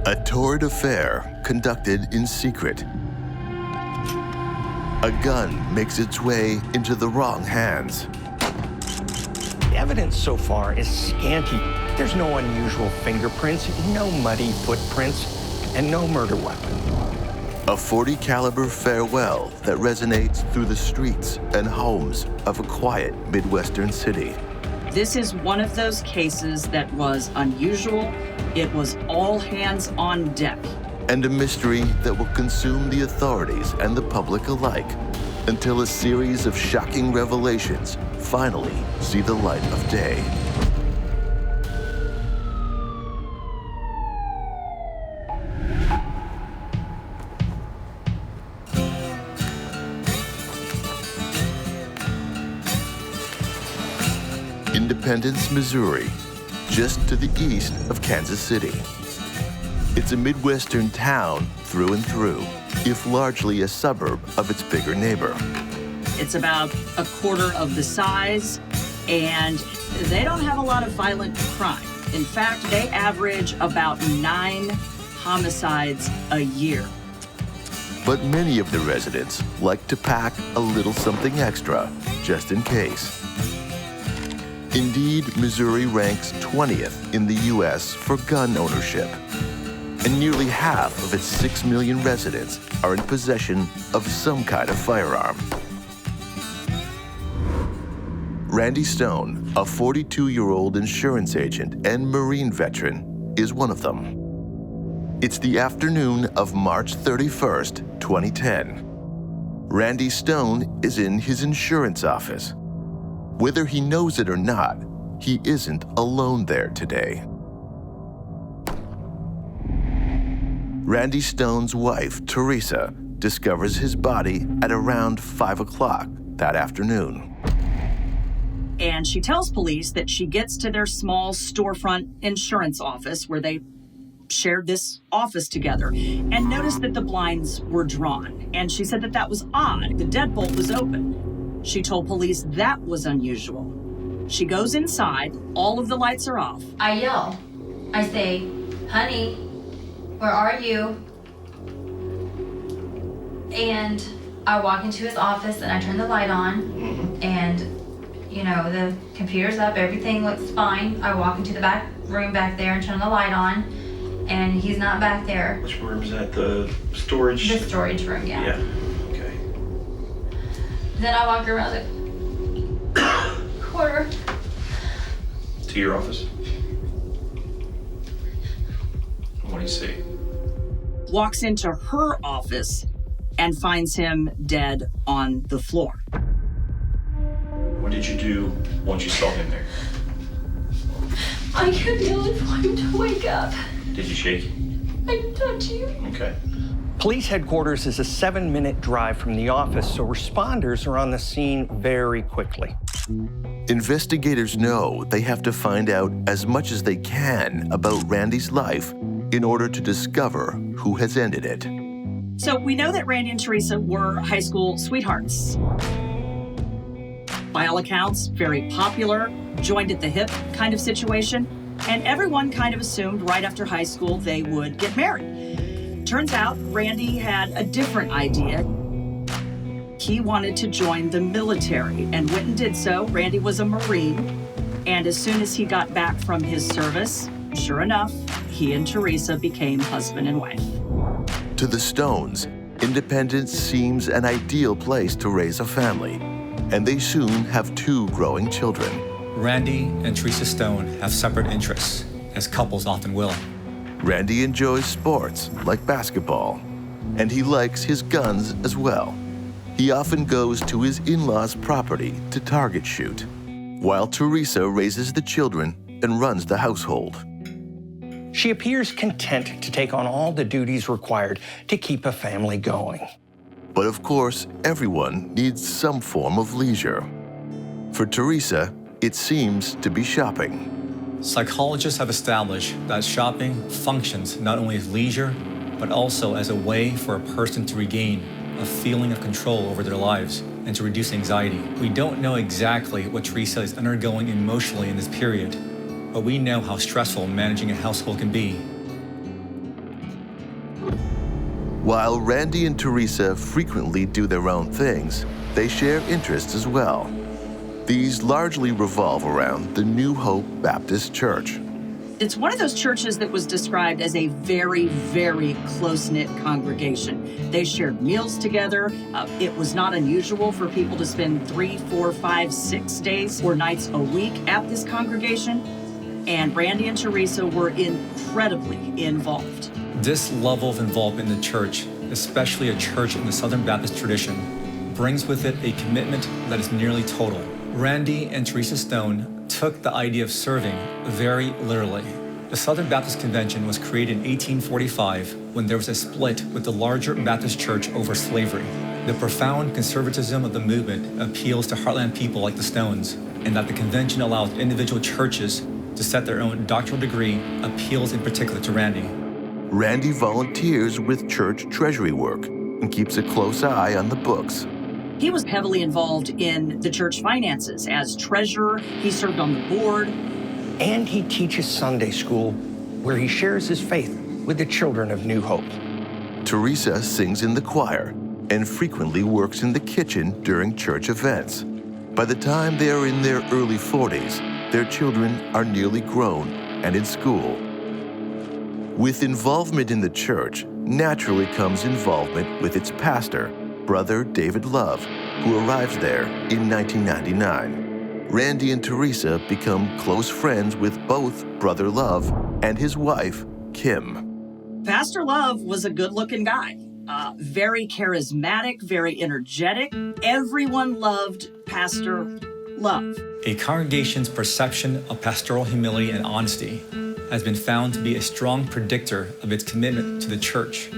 A torrid affair conducted in secret. A gun makes its way into the wrong hands. The evidence so far is scanty. There's no unusual fingerprints, no muddy footprints, and no murder weapon. A .40 caliber farewell that resonates through the streets and homes of a quiet Midwestern city. This is one of those cases that was unusual. It was all hands on deck. And a mystery that will consume the authorities and the public alike until a series of shocking revelations finally see the light of day. Independence, Missouri, just to the east of Kansas City. It's a Midwestern town through and through, if largely a suburb of its bigger neighbor. It's about a quarter of the size, and they don't have a lot of violent crime. In fact, they average about 9 homicides a year. But many of the residents like to pack a little something extra, just in case. Indeed, Missouri ranks 20th in the U.S. for gun ownership, and nearly half of its 6 million residents are in possession of some kind of firearm. Randy Stone, a 42-year-old insurance agent and Marine veteran, is one of them. It's the afternoon of March 31st, 2010. Randy Stone is in his insurance office. Whether he knows it or not, he isn't alone there today. Randy Stone's wife, Teresa, discovers his body at around 5 o'clock that afternoon. And she tells police that she gets to their small storefront insurance office where they shared this office together and noticed that the blinds were drawn. And she said that that was odd. The deadbolt was open. She told police that was unusual. She goes inside, all of the lights are off. I yell. I say, "Honey, where are you?" And I walk into his office and I turn the light on, and you know, the computer's up, everything looks fine. I walk into the back room back there and turn the light on, and he's not back there. Which room is that? The storage? The storage room, yeah. Yeah. Okay. Then I walk around the corner To your office? What do you see? Walks into her office and finds him dead on the floor. What did you do once you saw him there? I kept yelling for him to wake up. Did you shake him? I didn't touch you. Okay. Police headquarters is a 7-minute drive from the office, so responders are on the scene very quickly. Investigators know they have to find out as much as they can about Randy's life in order to discover who has ended it. So we know that Randy and Teresa were high school sweethearts. By all accounts, very popular, joined at the hip kind of situation, and everyone kind of assumed right after high school they would get married. Turns out Randy had a different idea. He wanted to join the military and went and did so. Randy was a Marine, and as soon as he got back from his service, sure enough, he and Teresa became husband and wife. To the Stones, Independence seems an ideal place to raise a family, and they soon have 2 growing children. Randy and Teresa Stone have separate interests, as couples often will. Randy enjoys sports like basketball, and he likes his guns as well. He often goes to his in-laws' property to target shoot, while Teresa raises the children and runs the household. She appears content to take on all the duties required to keep a family going. But of course, everyone needs some form of leisure. For Teresa, it seems to be shopping. Psychologists have established that shopping functions not only as leisure, but also as a way for a person to regain a feeling of control over their lives and to reduce anxiety. We don't know exactly what Teresa is undergoing emotionally in this period, but we know how stressful managing a household can be. While Randy and Teresa frequently do their own things, they share interests as well. These largely revolve around the New Hope Baptist Church. It's one of those churches that was described as a very, very close-knit congregation. They shared meals together. It was not unusual for people to spend 3, 4, 5, 6 days or nights a week at this congregation. And Randy and Teresa were incredibly involved. This level of involvement in the church, especially a church in the Southern Baptist tradition, brings with it a commitment that is nearly total. Randy and Teresa Stone took the idea of serving very literally. The Southern Baptist Convention was created in 1845 when there was a split with the larger Baptist church over slavery. The profound conservatism of the movement appeals to heartland people like the Stones, and that the convention allows individual churches to set their own doctrinal degree appeals in particular to Randy. Randy volunteers with church treasury work and keeps a close eye on the books. He was heavily involved in the church finances. As treasurer, he served on the board. And he teaches Sunday school, where he shares his faith with the children of New Hope. Teresa sings in the choir and frequently works in the kitchen during church events. By the time they are in their early 40s, their children are nearly grown and in school. With involvement in the church, naturally comes involvement with its pastor, Brother David Love, who arrives there in 1999. Randy and Teresa become close friends with both Brother Love and his wife, Kim. Pastor Love was a good-looking guy, very charismatic, very energetic. Everyone loved Pastor Love. A congregation's perception of pastoral humility and honesty has been found to be a strong predictor of its commitment to the church,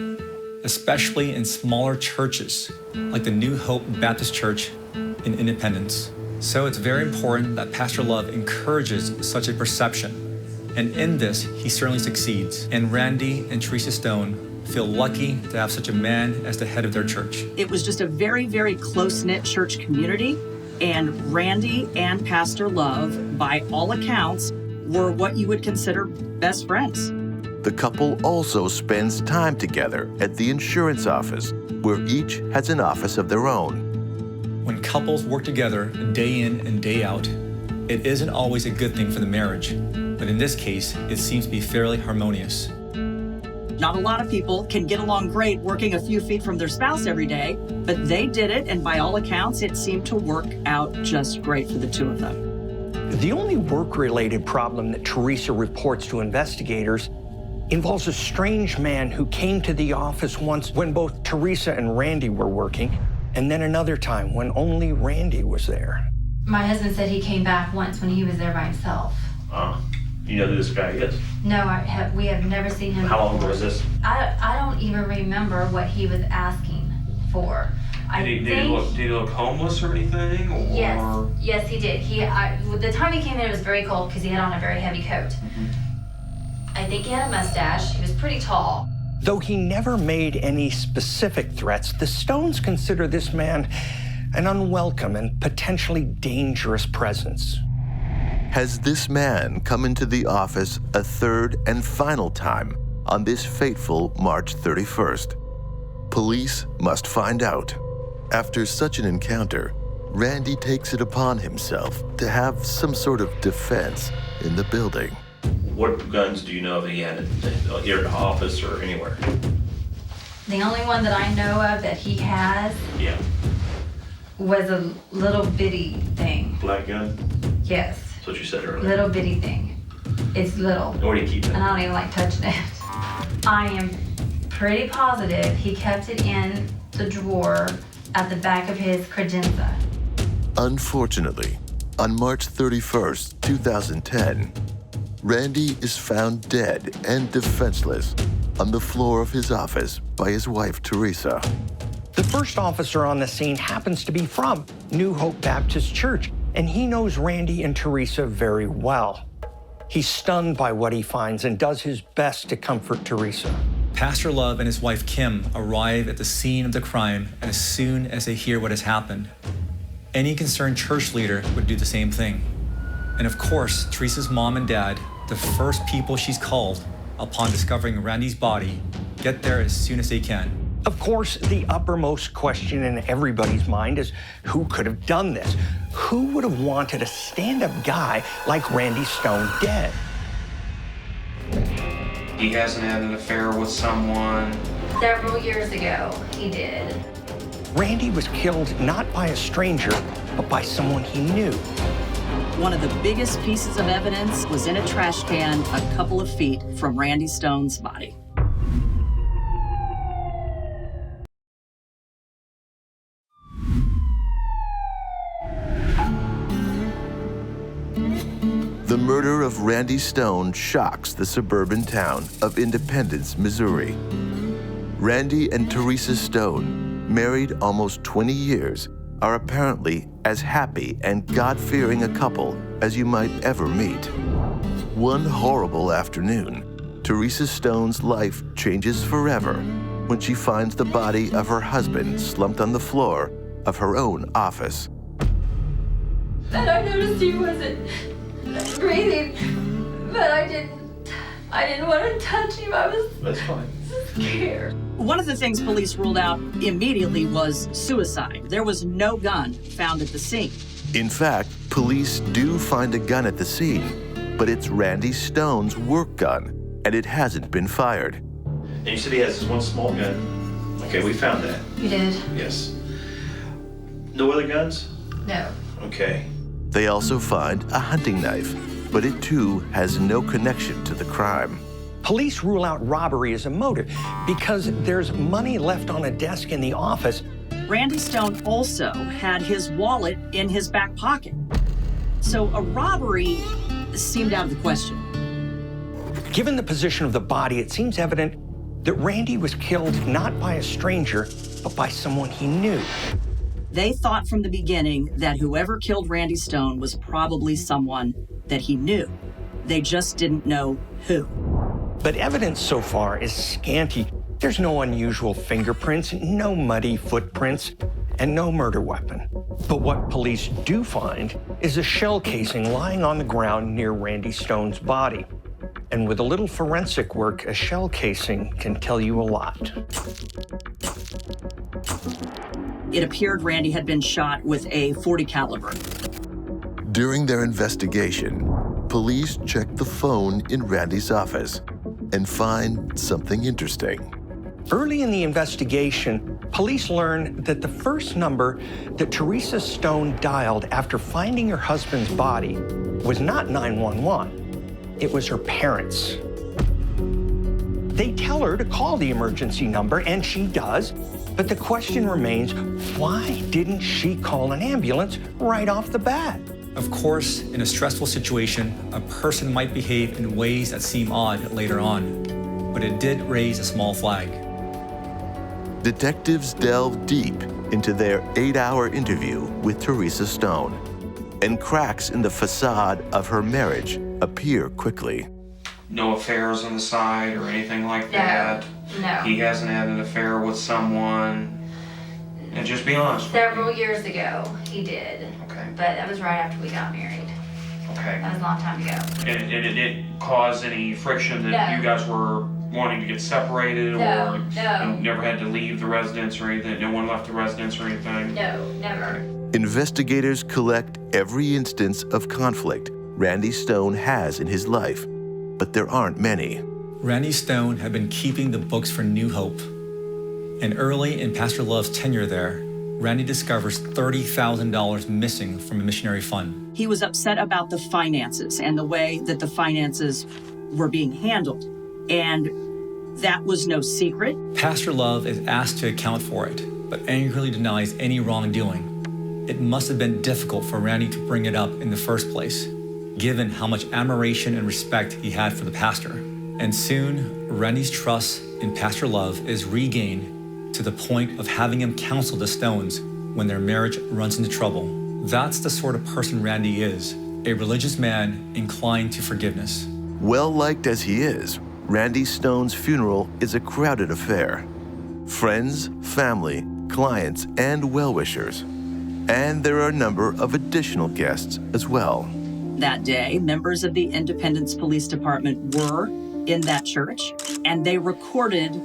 especially in smaller churches like the New Hope Baptist Church in Independence. So it's very important that Pastor Love encourages such a perception, and in this, he certainly succeeds. And Randy and Teresa Stone feel lucky to have such a man as the head of their church. It was just a very, very close-knit church community, and Randy and Pastor Love, by all accounts, were what you would consider best friends. The couple also spends time together at the insurance office, where each has an office of their own. When couples work together day in and day out, it isn't always a good thing for the marriage, but in this case, it seems to be fairly harmonious. Not a lot of people can get along great working a few feet from their spouse every day, but they did it, and by all accounts, it seemed to work out just great for the two of them. The only work-related problem that Teresa reports to investigators involves a strange man who came to the office once when both Teresa and Randy were working, and then another time when only Randy was there. My husband said he came back once when he was there by himself. You know who this guy is? No, we have never seen him How long before. ago was this? I don't even remember what he was asking for. Did he look homeless or anything? Or? Yes, he did. The time he came in, it was very cold because he had on a very heavy coat. I think he had a mustache. He was pretty tall. Though he never made any specific threats, the Stones consider this man an unwelcome and potentially dangerous presence. Has this man come into the office a third and final time on this fateful March 31st? Police must find out. After such an encounter, Randy takes it upon himself to have some sort of defense in the building. What guns do you know that he had here at the office or anywhere? The only one that I know of that he has Yeah. was a little bitty thing. Black gun? Yes, That's what you said earlier. little bitty thing. It's little, And where do you keep it? and I don't even like touching it. I am pretty positive he kept it in the drawer at the back of his credenza. Unfortunately, on March 31st, 2010, Randy is found dead and defenseless on the floor of his office by his wife, Teresa. The first officer on the scene happens to be from New Hope Baptist Church, and he knows Randy and Teresa very well. He's stunned by what he finds and does his best to comfort Teresa. Pastor Love and his wife Kim arrive at the scene of the crime as soon as they hear what has happened. Any concerned church leader would do the same thing. And of course, Teresa's mom and dad, the first people she's called upon discovering Randy's body, get there as soon as they can. Of course, the uppermost question in everybody's mind is who could have done this? Who would have wanted a stand-up guy like Randy Stone dead? He hasn't had an affair with someone. Several years ago, he did. Randy was killed not by a stranger, but by someone he knew. One of the biggest pieces of evidence was in a trash can a couple of feet from Randy Stone's body. The murder of Randy Stone shocks the suburban town of Independence, Missouri. Randy and Teresa Stone, married almost 20 years, are apparently as happy and God-fearing a couple as you might ever meet. One horrible afternoon, Teresa Stone's life changes forever when she finds the body of her husband slumped on the floor of her own office. And I noticed he wasn't breathing, but I didn't want to touch him. I was That's fine. scared. One of the things police ruled out immediately was suicide. There was no gun found at the scene. In fact, police do find a gun at the scene, but it's Randy Stone's work gun, and it hasn't been fired. And you said he has this one small gun. Okay, we found that. You did? Yes. No other guns? No. Okay. They also find a hunting knife, but it too has no connection to the crime. Police rule out robbery as a motive because there's money left on a desk in the office. Randy Stone also had his wallet in his back pocket. So a robbery seemed out of the question. Given the position of the body, it seems evident that Randy was killed not by a stranger, but by someone he knew. They thought from the beginning that whoever killed Randy Stone was probably someone that he knew. They just didn't know who. But evidence so far is scanty. There's no unusual fingerprints, no muddy footprints, and no murder weapon. But what police do find is a shell casing lying on the ground near Randy Stone's body. And with a little forensic work, a shell casing can tell you a lot. It appeared Randy had been shot with a .40 caliber. During their investigation, police check the phone in Randy's office and find something interesting. Early in the investigation, police learn that the first number that Teresa Stone dialed after finding her husband's body was not 911. It was her parents. They tell her to call the emergency number, and she does, but the question remains, why didn't she call an ambulance right off the bat? Of course, in a stressful situation, a person might behave in ways that seem odd later on, but it did raise a small flag. Detectives delve deep into their 8-hour interview with Teresa Stone, and cracks in the facade of her marriage appear quickly. No affairs on the side or anything like that. No. He hasn't had an affair with someone. And just be honest. Several years ago, he did. Okay. But that was right after we got married. Okay. That was a long time ago. And it didn't cause any friction that No. you guys were wanting to get separated No, or no. you never had to leave the residence or anything? No one left the residence or anything? No, never. Investigators collect every instance of conflict Randy Stone has in his life, but there aren't many. Randy Stone had been keeping the books for New Hope. And early in Pastor Love's tenure there, Randy discovers $30,000 missing from a missionary fund. He was upset about the finances and the way that the finances were being handled. And that was no secret. Pastor Love is asked to account for it, but angrily denies any wrongdoing. It must have been difficult for Randy to bring it up in the first place, given how much admiration and respect he had for the pastor. And soon, Randy's trust in Pastor Love is regained to the point of having him counsel the Stones when their marriage runs into trouble. That's the sort of person Randy is, a religious man inclined to forgiveness. Well-liked as he is, Randy Stone's funeral is a crowded affair. Friends, family, clients, and well-wishers. And there are a number of additional guests as well. That day, members of the Independence Police Department were in that church, and they recorded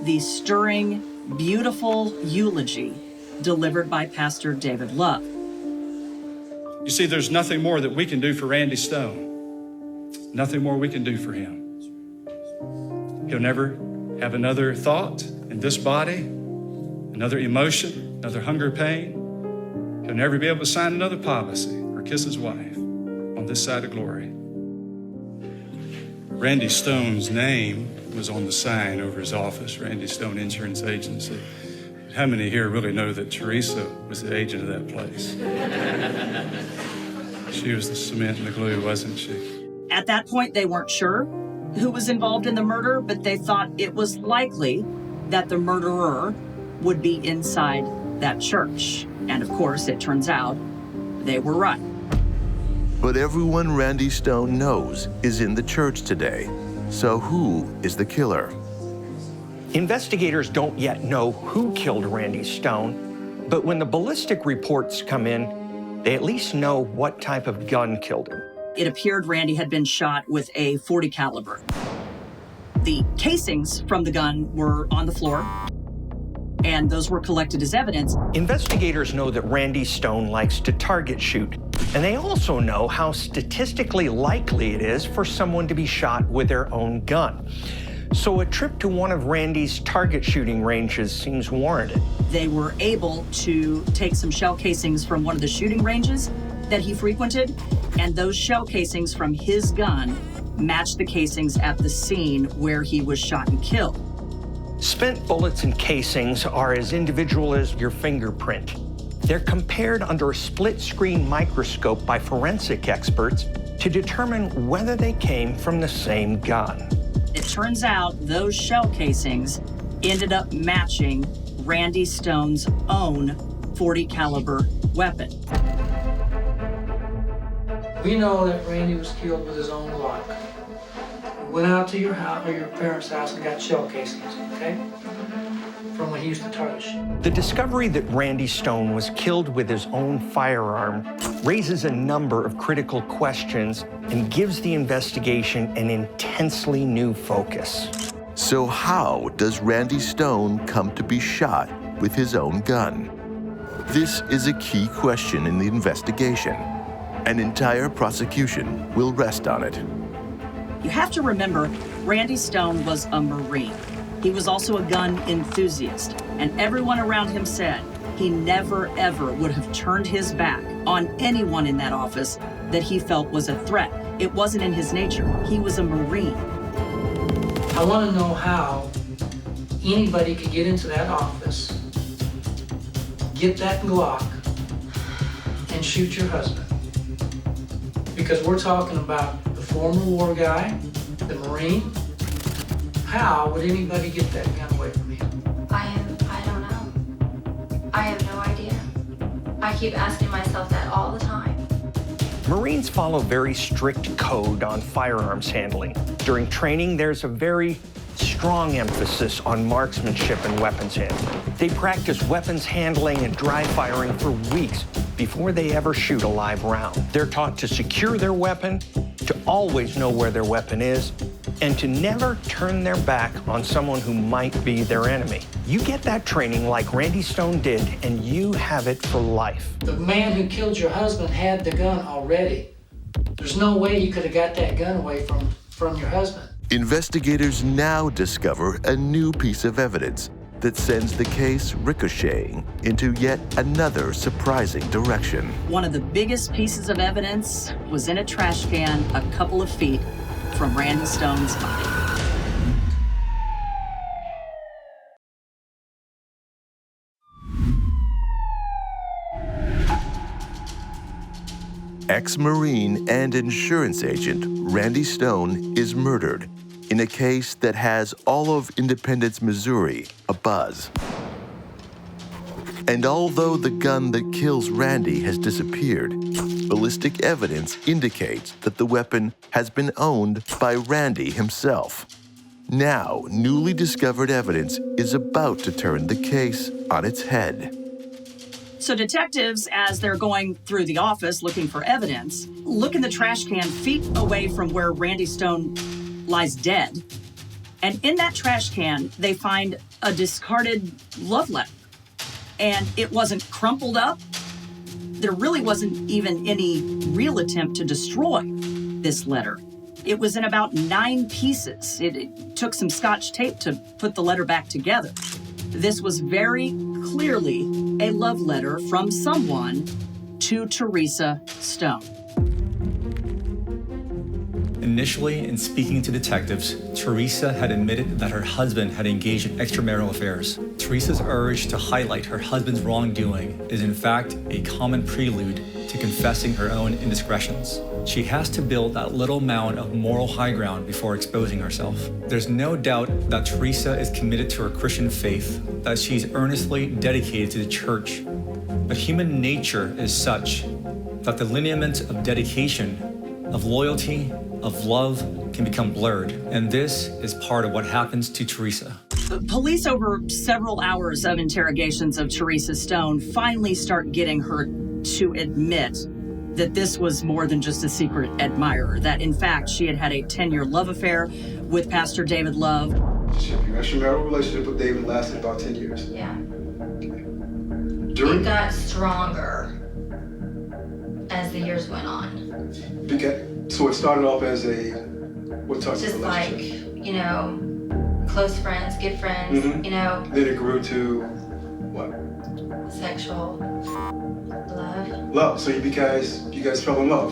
the stirring beautiful eulogy delivered by Pastor David Love. You see, there's nothing more that we can do for Randy Stone. Nothing more we can do for him. He'll never have another thought in this body, another emotion, another hunger pain. He'll never be able to sign another policy or kiss his wife on this side of glory. Randy Stone's name was on the sign over his office, Randy Stone Insurance Agency. How many here really know that Teresa was the agent of that place? She was the cement and the glue, wasn't she? At that point, they weren't sure who was involved in the murder, but they thought it was likely that the murderer would be inside that church. And of course, it turns out they were right. But everyone Randy Stone knows is in the church today. So who is the killer? Investigators don't yet know who killed Randy Stone, but when the ballistic reports come in, they at least know what type of gun killed him. It appeared Randy had been shot with a .40 caliber. The casings from the gun were on the floor, and those were collected as evidence. Investigators know that Randy Stone likes to target shoot, and they also know how statistically likely it is for someone to be shot with their own gun. So a trip to one of Randy's target shooting ranges seems warranted. They were able to take some shell casings from one of the shooting ranges that he frequented, and those shell casings from his gun matched the casings at the scene where he was shot and killed. Spent bullets and casings are as individual as your fingerprint. They're compared under a split-screen microscope by forensic experts to determine whether they came from the same gun. It turns out those shell casings ended up matching Randy Stone's own .40 caliber weapon. We know that Randy was killed with his own Glock. We went out to your house or your parents' house and got shell casings, okay? From when he used to target shoot. The discovery that Randy Stone was killed with his own firearm raises a number of critical questions and gives the investigation an intensely new focus. So how does Randy Stone come to be shot with his own gun? This is a key question in the investigation. An entire prosecution will rest on it. You have to remember, Randy Stone was a Marine. He was also a gun enthusiast, and everyone around him said he never, ever would have turned his back on anyone in that office that he felt was a threat. It wasn't in his nature. He was a Marine. I want to know how anybody could get into that office, get that Glock, and shoot your husband. Because we're talking about the former war guy, the Marine. How would anybody get that gun away from him? I don't know. I have no idea. I keep asking myself that all the time. Marines follow very strict code on firearms handling. During training, there's a very strong emphasis on marksmanship and weapons handling. They practice weapons handling and dry firing for weeks before they ever shoot a live round. They're taught to secure their weapon, to always know where their weapon is, and to never turn their back on someone who might be their enemy. You get that training like Randy Stone did, and you have it for life. The man who killed your husband had the gun already. There's no way you could have got that gun away from your husband. Investigators now discover a new piece of evidence that sends the case ricocheting into yet another surprising direction. One of the biggest pieces of evidence was in a trash can a couple of feet from Randy Stone's body. Ex-Marine and insurance agent Randy Stone is murdered in a case that has all of Independence, Missouri abuzz. And although the gun that kills Randy has disappeared, ballistic evidence indicates that the weapon has been owned by Randy himself. Now, newly discovered evidence is about to turn the case on its head. So detectives, as they're going through the office looking for evidence, look in the trash can feet away from where Randy Stone lies dead And in that trash can, they find a discarded love letter. And it wasn't crumpled up. There really wasn't even any real attempt to destroy this letter. It was in about 9 pieces. It took some Scotch tape to put the letter back together. This was very clearly a love letter from someone to Teresa Stone. Initially, in speaking to detectives, Teresa had admitted that her husband had engaged in extramarital affairs. Teresa's urge to highlight her husband's wrongdoing is in fact a common prelude to confessing her own indiscretions. She has to build that little mound of moral high ground before exposing herself. There's no doubt that Teresa is committed to her Christian faith, that she's earnestly dedicated to the church. But human nature is such that the lineaments of dedication, of loyalty, of love can become blurred. And this is part of what happens to Teresa. Police, over several hours of interrogations of Teresa Stone, finally start getting her to admit that this was more than just a secret admirer, that in fact she had had a 10-year love affair with Pastor David Love. Your extramarital relationship with David lasted about 10 years. Yeah. During It got stronger as the years went on. So it started off as a, what type Just of like, relationship? you know, close friends, good friends, you know, Then it grew to what? sexual love. Love. So you guys fell in love.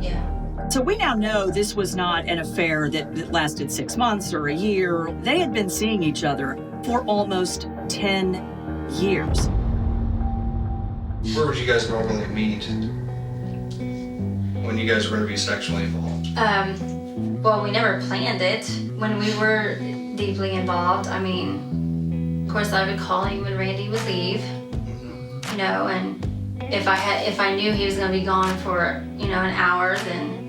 Yeah. So we now know this was not an affair that lasted 6 months or a year. They had been seeing each other for almost 10 years. Where would you guys normally meet when you guys were going to be sexually involved? Well, we never planned it. When we were deeply involved, I mean, of course I would call him when Randy would leave, you know, and if I knew he was going to be gone for, you know, an hour, then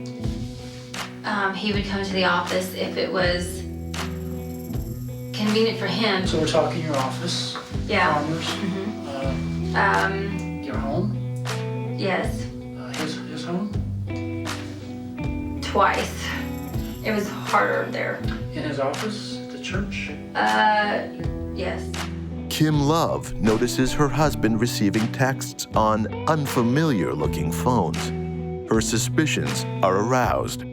he would come to the office if it was convenient for him. So we're talking your office? Yeah. Farmers? Your home? Yes. His home? Twice. It was harder there. In his office? The church? Yes. Kim Love notices her husband receiving texts on unfamiliar-looking phones. Her suspicions are aroused,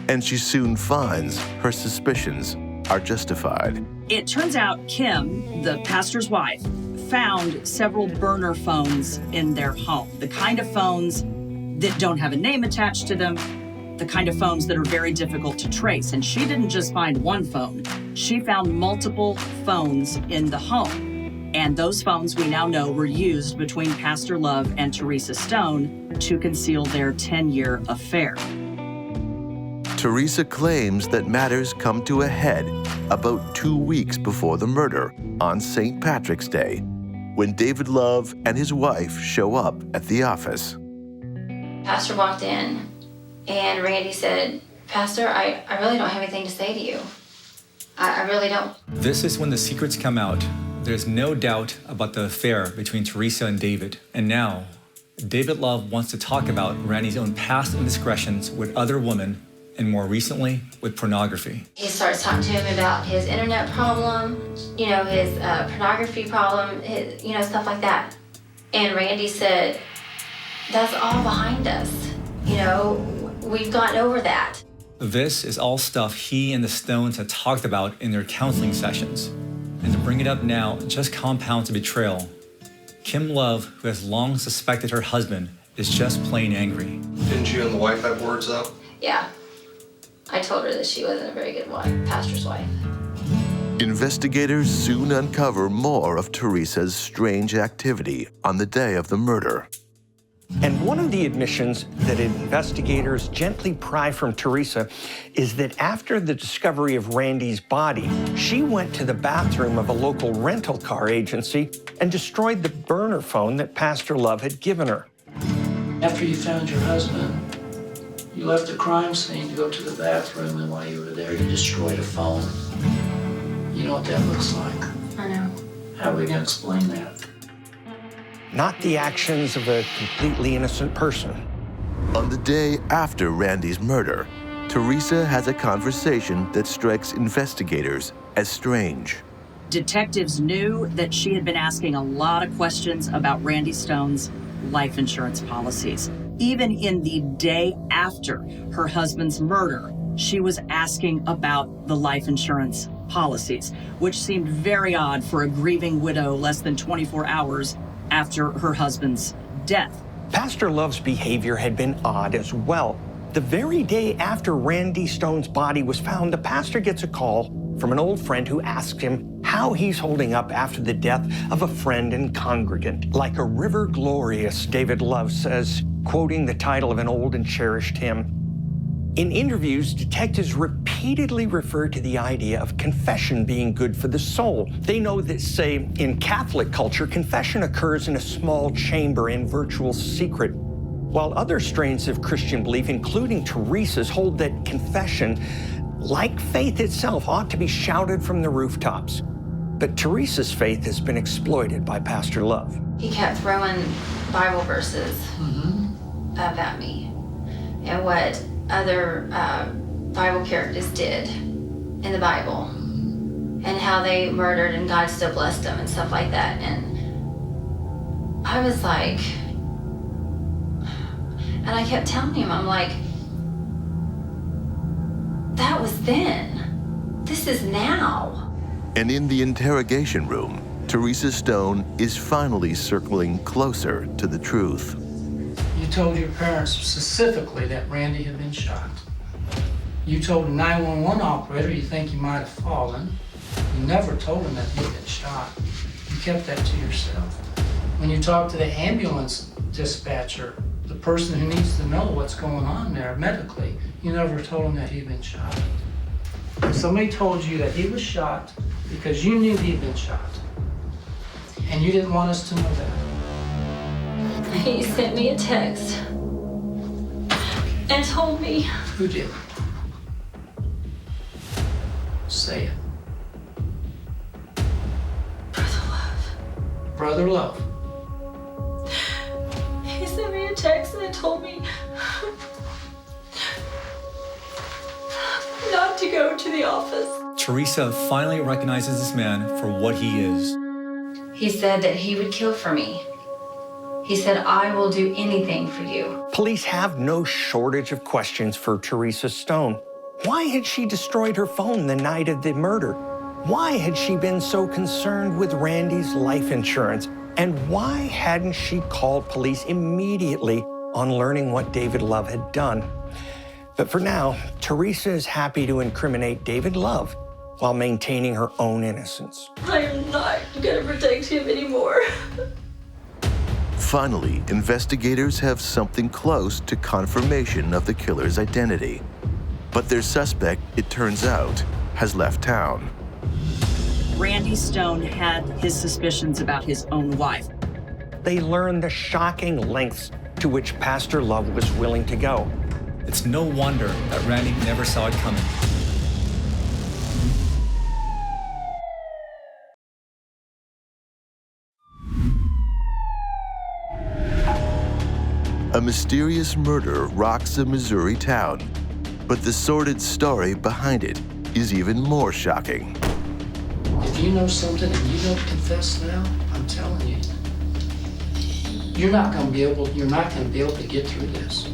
and she soon finds her suspicions are justified. It turns out Kim, the pastor's wife, found several burner phones in their home. The kind of phones that don't have a name attached to them, the kind of phones that are very difficult to trace. And she didn't just find one phone. She found multiple phones in the home. And those phones, we now know, were used between Pastor Love and Teresa Stone to conceal their 10-year affair. Teresa claims that matters come to a head about 2 weeks before the murder on St. Patrick's Day, when David Love and his wife show up at the office. Pastor walked in and Randy said, Pastor, I really don't have anything to say to you. I really don't. This is when the secrets come out. There's no doubt about the affair between Teresa and David. And now, David Love wants to talk about Randy's own past indiscretions with other women, and more recently, with pornography. He starts talking to him about his internet problem, you know, his pornography problem, his, you know, stuff like that. And Randy said, that's all behind us. You know, we've gotten over that. This is all stuff he and the Stones had talked about in their counseling sessions. And to bring it up now just compounds the betrayal. Kim Love, who has long suspected her husband, is just plain angry. Didn't you and the wife have words out? Yeah. I told her that she wasn't a very good wife, pastor's wife. Investigators soon uncover more of Teresa's strange activity on the day of the murder. And one of the admissions that investigators gently pry from Teresa is that after the discovery of Randy's body, she went to the bathroom of a local rental car agency and destroyed the burner phone that Pastor Love had given her. After you found your husband, you left the crime scene to go to the bathroom, and while you were there, you destroyed a phone. You know what that looks like. I know. How are we gonna explain that? Not the actions of a completely innocent person. On the day after Randy's murder, Teresa has a conversation that strikes investigators as strange. Detectives knew that she had been asking a lot of questions about Randy Stone's life insurance policies. Even in the day after her husband's murder, she was asking about the life insurance policies, which seemed very odd for a grieving widow less than 24 hours after her husband's death. Pastor Love's behavior had been odd as well. The very day after Randy Stone's body was found, the pastor gets a call from an old friend who asks him how he's holding up after the death of a friend and congregant. Like a river glorious, David Love says, quoting the title of an old and cherished hymn. In interviews, detectives repeatedly refer to the idea of confession being good for the soul. They know that, say, in Catholic culture, confession occurs in a small chamber in virtual secret, while other strains of Christian belief, including Teresa's, hold that confession, like faith itself, ought to be shouted from the rooftops. But Teresa's faith has been exploited by Pastor Love. He kept throwing Bible verses up at me, and what other Bible characters did in the Bible, and how they murdered and God still blessed them and stuff like that. And I was like, and I kept telling him, I'm like, that was then. This is now. And in the interrogation room, Teresa Stone is finally circling closer to the truth. You told your parents specifically that Randy had been shot. You told a 911 operator you think he might have fallen. You never told him that he had been shot. You kept that to yourself. When you talked to the ambulance dispatcher, the person who needs to know what's going on there medically, you never told him that he'd been shot. If somebody told you that he was shot because you knew he'd been shot, and you didn't want us to know that. He sent me a text and told me. Who did? Say it. Brother Love. Brother Love. He sent me a text and told me not to go to the office. Teresa finally recognizes this man for what he is. He said that he would kill for me. He said, I will do anything for you. Police have no shortage of questions for Teresa Stone. Why had she destroyed her phone the night of the murder? Why had she been so concerned with Randy's life insurance? And why hadn't she called police immediately on learning what David Love had done? But for now, Teresa is happy to incriminate David Love while maintaining her own innocence. I am not going to protect him anymore. Finally, investigators have something close to confirmation of the killer's identity. But their suspect, it turns out, has left town. Randy Stone had his suspicions about his own wife. They learned the shocking lengths to which Pastor Love was willing to go. It's no wonder that Randy never saw it coming. A mysterious murder rocks a Missouri town, but the sordid story behind it is even more shocking. If you know something and you don't confess now, I'm telling you, you're not going to be able to get through this.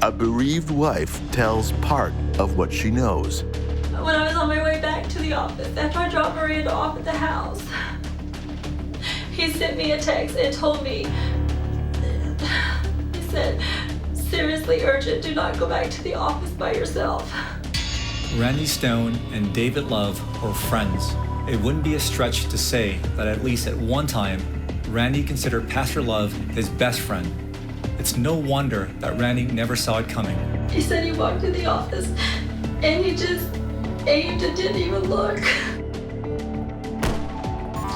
A bereaved wife tells part of what she knows. When I was on my way back to the office, after I dropped Miranda off at the house, he sent me a text and told me, he said, seriously urgent, do not go back to the office by yourself. Randy Stone and David Love were friends. It wouldn't be a stretch to say that at least at one time, Randy considered Pastor Love his best friend. It's no wonder that Randy never saw it coming. He said he walked in the office and he just aimed and didn't even look.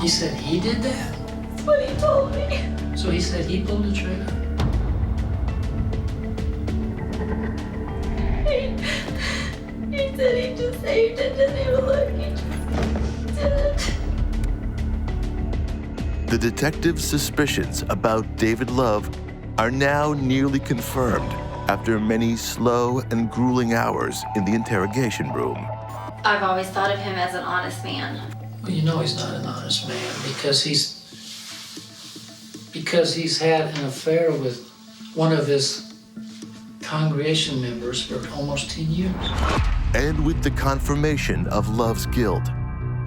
He said he did that? That's what he told me. So he said he pulled the trigger? He said he just aimed and didn't even look. He just did it. The detective's suspicions about David Love are now nearly confirmed after many slow and grueling hours in the interrogation room. I've always thought of him as an honest man. Well, you know he's not an honest man because he's had an affair with one of his congregation members for almost 10 years. And with the confirmation of Love's guilt,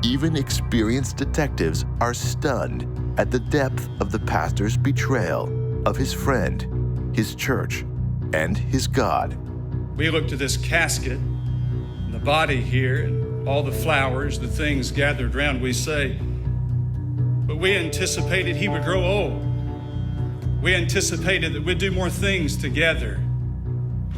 even experienced detectives are stunned at the depth of the pastor's betrayal of his friend, his church, and his God. We look to this casket, and the body here, and all the flowers, the things gathered around, we say, but we anticipated he would grow old. We anticipated that we'd do more things together.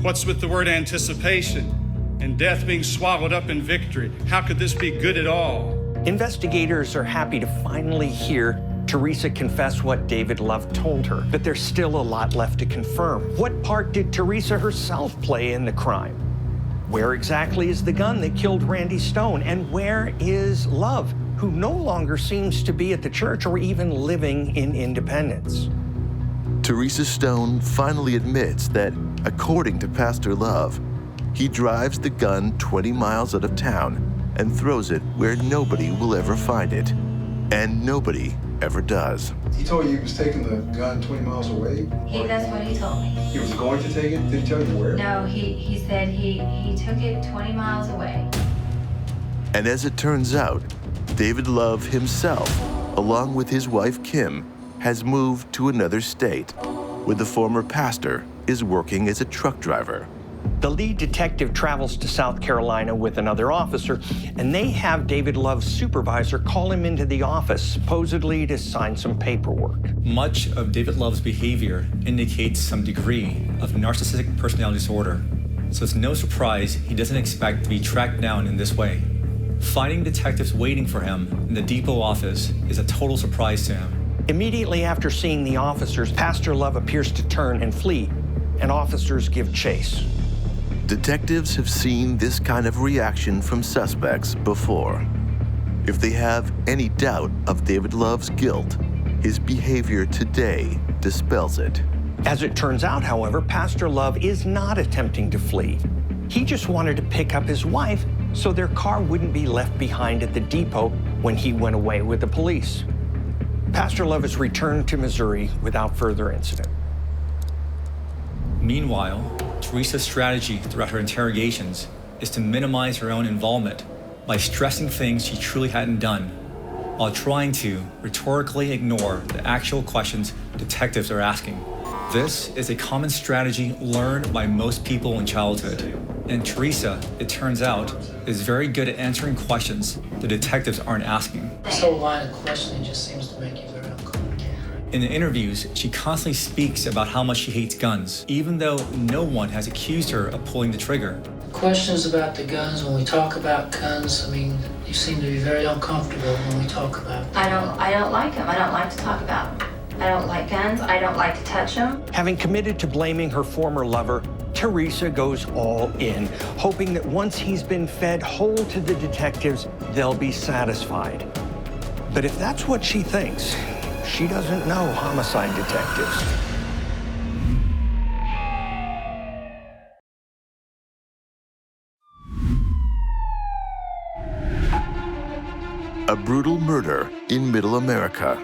What's with the word anticipation and death being swallowed up in victory? How could this be good at all? Investigators are happy to finally hear Teresa confess what David Love told her, but there's still a lot left to confirm. What part did Teresa herself play in the crime? Where exactly is the gun that killed Randy Stone? And where is Love, who no longer seems to be at the church or even living in Independence? Teresa Stone finally admits that, according to Pastor Love, he drives the gun 20 miles out of town and throws it where nobody will ever find it. And nobody ever does. He told you he was taking the gun 20 miles away? That's what he told me. He was going to take it? Did he tell you where? No, he said he took it 20 miles away. And as it turns out, David Love himself, along with his wife Kim, has moved to another state, where the former pastor is working as a truck driver. The lead detective travels to South Carolina with another officer, and they have David Love's supervisor call him into the office, supposedly to sign some paperwork. Much of David Love's behavior indicates some degree of narcissistic personality disorder, so it's no surprise he doesn't expect to be tracked down in this way. Finding detectives waiting for him in the depot office is a total surprise to him. Immediately after seeing the officers, Pastor Love appears to turn and flee, and officers give chase. Detectives have seen this kind of reaction from suspects before. If they have any doubt of David Love's guilt, his behavior today dispels it. As it turns out, however, Pastor Love is not attempting to flee. He just wanted to pick up his wife so their car wouldn't be left behind at the depot when he went away with the police. Pastor Love is returned to Missouri without further incident. Meanwhile, Teresa's strategy throughout her interrogations is to minimize her own involvement by stressing things she truly hadn't done, while trying to rhetorically ignore the actual questions detectives are asking. This is a common strategy learned by most people in childhood, and Teresa, it turns out, is very good at answering questions the detectives aren't asking. This whole line of questioning just seems to make you very uncomfortable. In the interviews, she constantly speaks about how much she hates guns, even though no one has accused her of pulling the trigger. Questions about the guns, when we talk about guns, I mean, you seem to be very uncomfortable when we talk about them. I don't like them. I don't like to talk about them. I don't like guns. I don't like to touch them. Having committed to blaming her former lover, Teresa goes all in, hoping that once he's been fed whole to the detectives, they'll be satisfied. But if that's what she thinks, she doesn't know homicide detectives. A brutal murder in Middle America.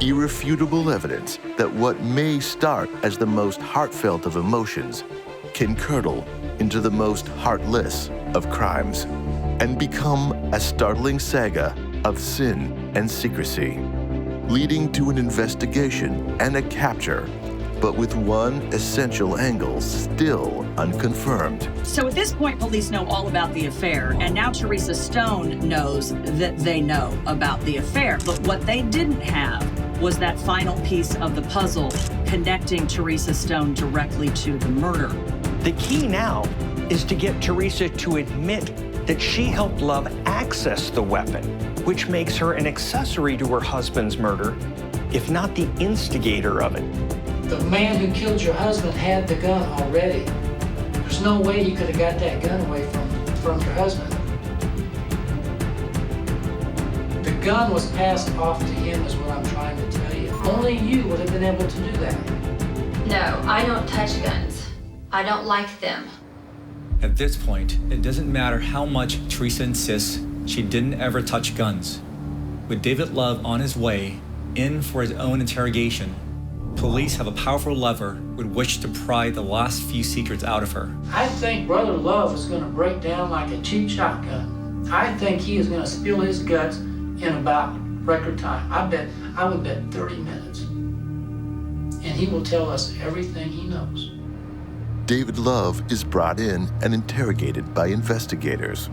Irrefutable evidence that what may start as the most heartfelt of emotions can curdle into the most heartless of crimes and become a startling saga of sin and secrecy, leading to an investigation and a capture, but with one essential angle still unconfirmed. So at this point, police know all about the affair, and now Teresa Stone knows that they know about the affair. But what they didn't have was that final piece of the puzzle connecting Teresa Stone directly to the murder. The key now is to get Teresa to admit that she helped Love access the weapon, which makes her an accessory to her husband's murder, if not the instigator of it. The man who killed your husband had the gun already. There's no way you could have got that gun away from your husband. The gun was passed off to him is what I'm trying to tell you. Only you would have been able to do that. No, I don't touch guns. I don't like them. At this point, it doesn't matter how much Teresa insists she didn't ever touch guns. With David Love on his way in for his own interrogation, police have a powerful lever with which to pry the last few secrets out of her. I think Brother Love is going to break down like a cheap shotgun. I think he is going to spill his guts in about record time. I would bet 30 minutes. And he will tell us everything he knows. David Love is brought in and interrogated by investigators.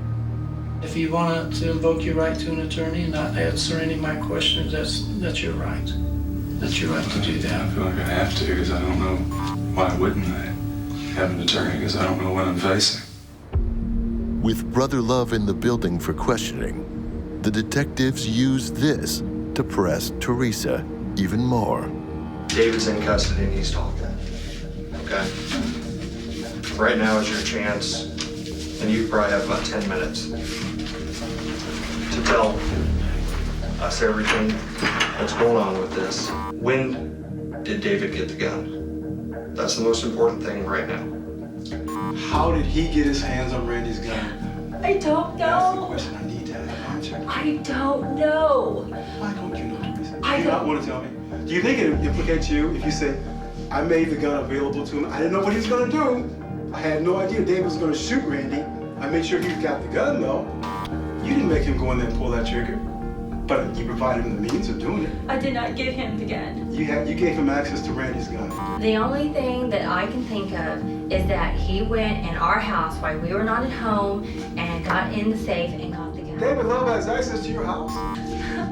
If you want to invoke your right to an attorney and not answer any of my questions, that's your right. That's your right to do that. I feel like I have to because I don't know why wouldn't I have an attorney because I don't know what I'm facing. With Brother Love in the building for questioning, the detectives use this to press Teresa even more. David's in custody and he's talking. Okay? Right now is your chance, and you probably have about 10 minutes to tell us everything that's going on with this. When did David get the gun? That's the most important thing right now. How did he get his hands on Randy's gun? I don't That's the know. question I need to answer. I don't know. Why don't you know, Teresa? I Do you not don't- want to tell me? Do you think it implicates you if you say, I made the gun available to him, I didn't know what he was going to do. I had no idea David was going to shoot Randy. I made sure he got the gun, though. You didn't make him go in there and pull that trigger, but you provided him the means of doing it. I did not give him the gun. You gave him access to Randy's gun. The only thing that I can think of is that he went in our house while we were not at home and got in the safe and got the gun. David Love has access to your house.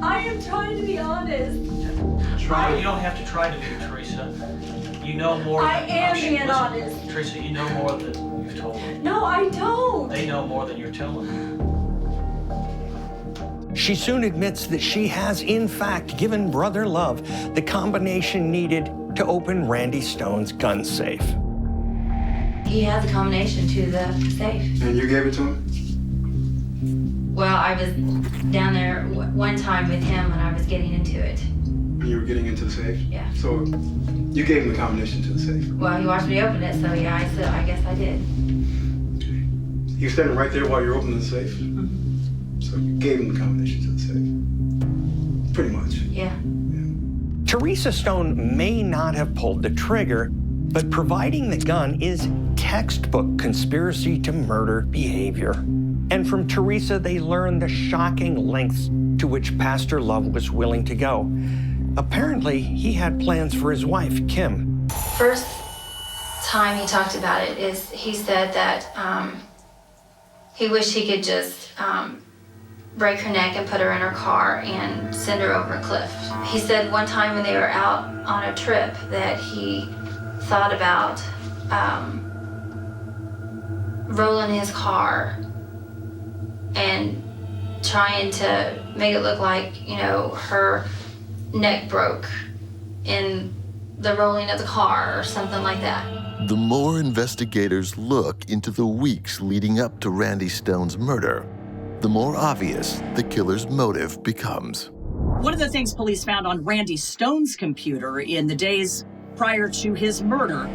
I am trying to be honest. You don't have to try to be, Teresa. You know more than... I am being Listen, honest. Teresa, you know more than you've told them. No, I don't. They know more than you're telling them. She soon admits that she has, in fact, given Brother Love the combination needed to open Randy Stone's gun safe. He had the combination to the safe. And you gave it to him? Well, I was down there one time with him when I was getting into it. When you were getting into the safe? Yeah. So you gave him the combination to the safe? Well, he watched me open it, so yeah, I guess I did. He was standing right there while you were opening the safe? Mm-hmm. So you gave him the combination to the safe? Pretty much. Yeah. Teresa Stone may not have pulled the trigger, but providing the gun is textbook conspiracy to murder behavior. And from Teresa, they learn the shocking lengths to which Pastor Love was willing to go. Apparently, he had plans for his wife, Kim. First time he talked about it is he said that he wished he could just break her neck and put her in her car and send her over a cliff. He said one time when they were out on a trip that he thought about rolling his car and trying to make it look like, you know, her neck broke in the rolling of the car or something like that. The more investigators look into the weeks leading up to Randy Stone's murder, the more obvious the killer's motive becomes. One of the things police found on Randy Stone's computer in the days prior to his murder,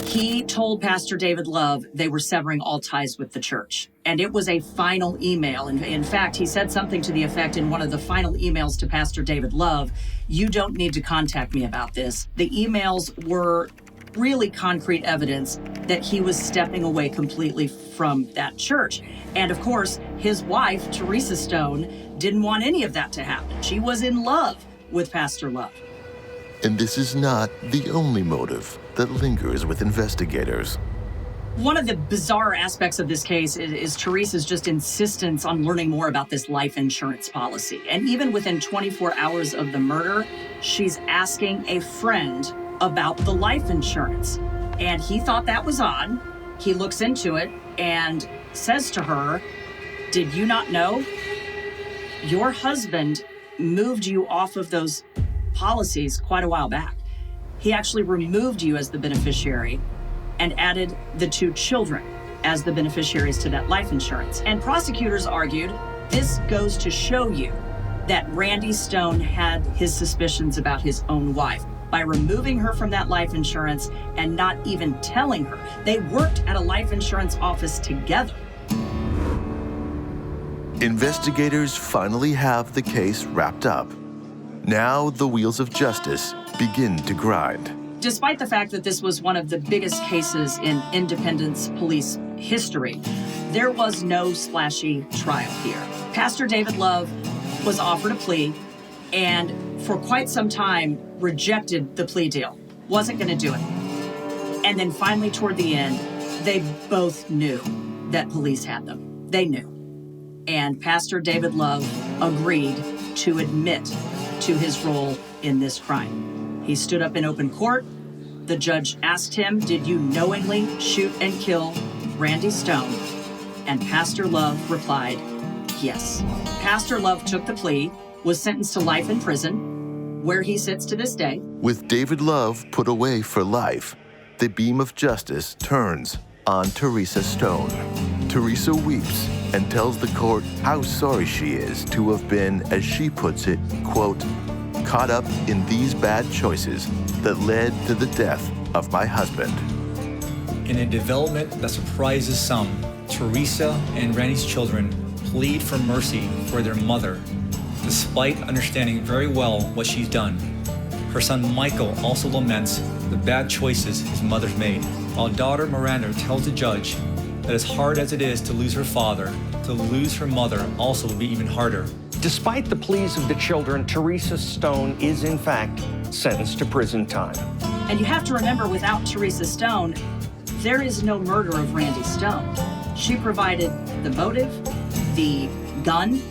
he told Pastor David Love they were severing all ties with the church. And it was a final email. And in fact, he said something to the effect in one of the final emails to Pastor David Love, "You don't need to contact me about this." The emails were really concrete evidence that he was stepping away completely from that church. And of course, his wife, Teresa Stone, didn't want any of that to happen. She was in love with Pastor Love. And this is not the only motive that lingers with investigators. One of the bizarre aspects of this case is Teresa's just insistence on learning more about this life insurance policy. And even within 24 hours of the murder, she's asking a friend about the life insurance. And he thought that was odd. He looks into it and says to her, "Did you not know? Your husband moved you off of those policies quite a while back. He actually removed you as the beneficiary and added the 2 children as the beneficiaries to that life insurance." And prosecutors argued, this goes to show you that Randy Stone had his suspicions about his own wife. by removing her from that life insurance and not even telling her. They worked at a life insurance office together. Investigators finally have the case wrapped up. Now the wheels of justice begin to grind. Despite the fact that this was one of the biggest cases in Independence police history, there was no splashy trial here. Pastor David Love was offered a plea and for quite some time rejected the plea deal, wasn't going to do it. And then finally toward the end, they both knew that police had them. They knew. And Pastor David Love agreed to admit to his role in this crime. He stood up in open court. The judge asked him, "Did you knowingly shoot and kill Randy Stone?" And Pastor Love replied, "Yes." Pastor Love took the plea, was sentenced to life in prison, where he sits to this day. With David Love put away for life, the beam of justice turns on Teresa Stone. Teresa weeps and tells the court how sorry she is to have been, as she puts it, quote, "caught up in these bad choices that led to the death of my husband." In a development that surprises some, Teresa and Randy's children plead for mercy for their mother, despite understanding very well what she's done. Her son Michael also laments the bad choices his mother's made, while daughter Miranda tells the judge that as hard as it is to lose her father, to lose her mother also will be even harder. Despite the pleas of the children, Teresa Stone is in fact sentenced to prison time. And you have to remember, without Teresa Stone, there is no murder of Randy Stone. She provided the motive, the gun,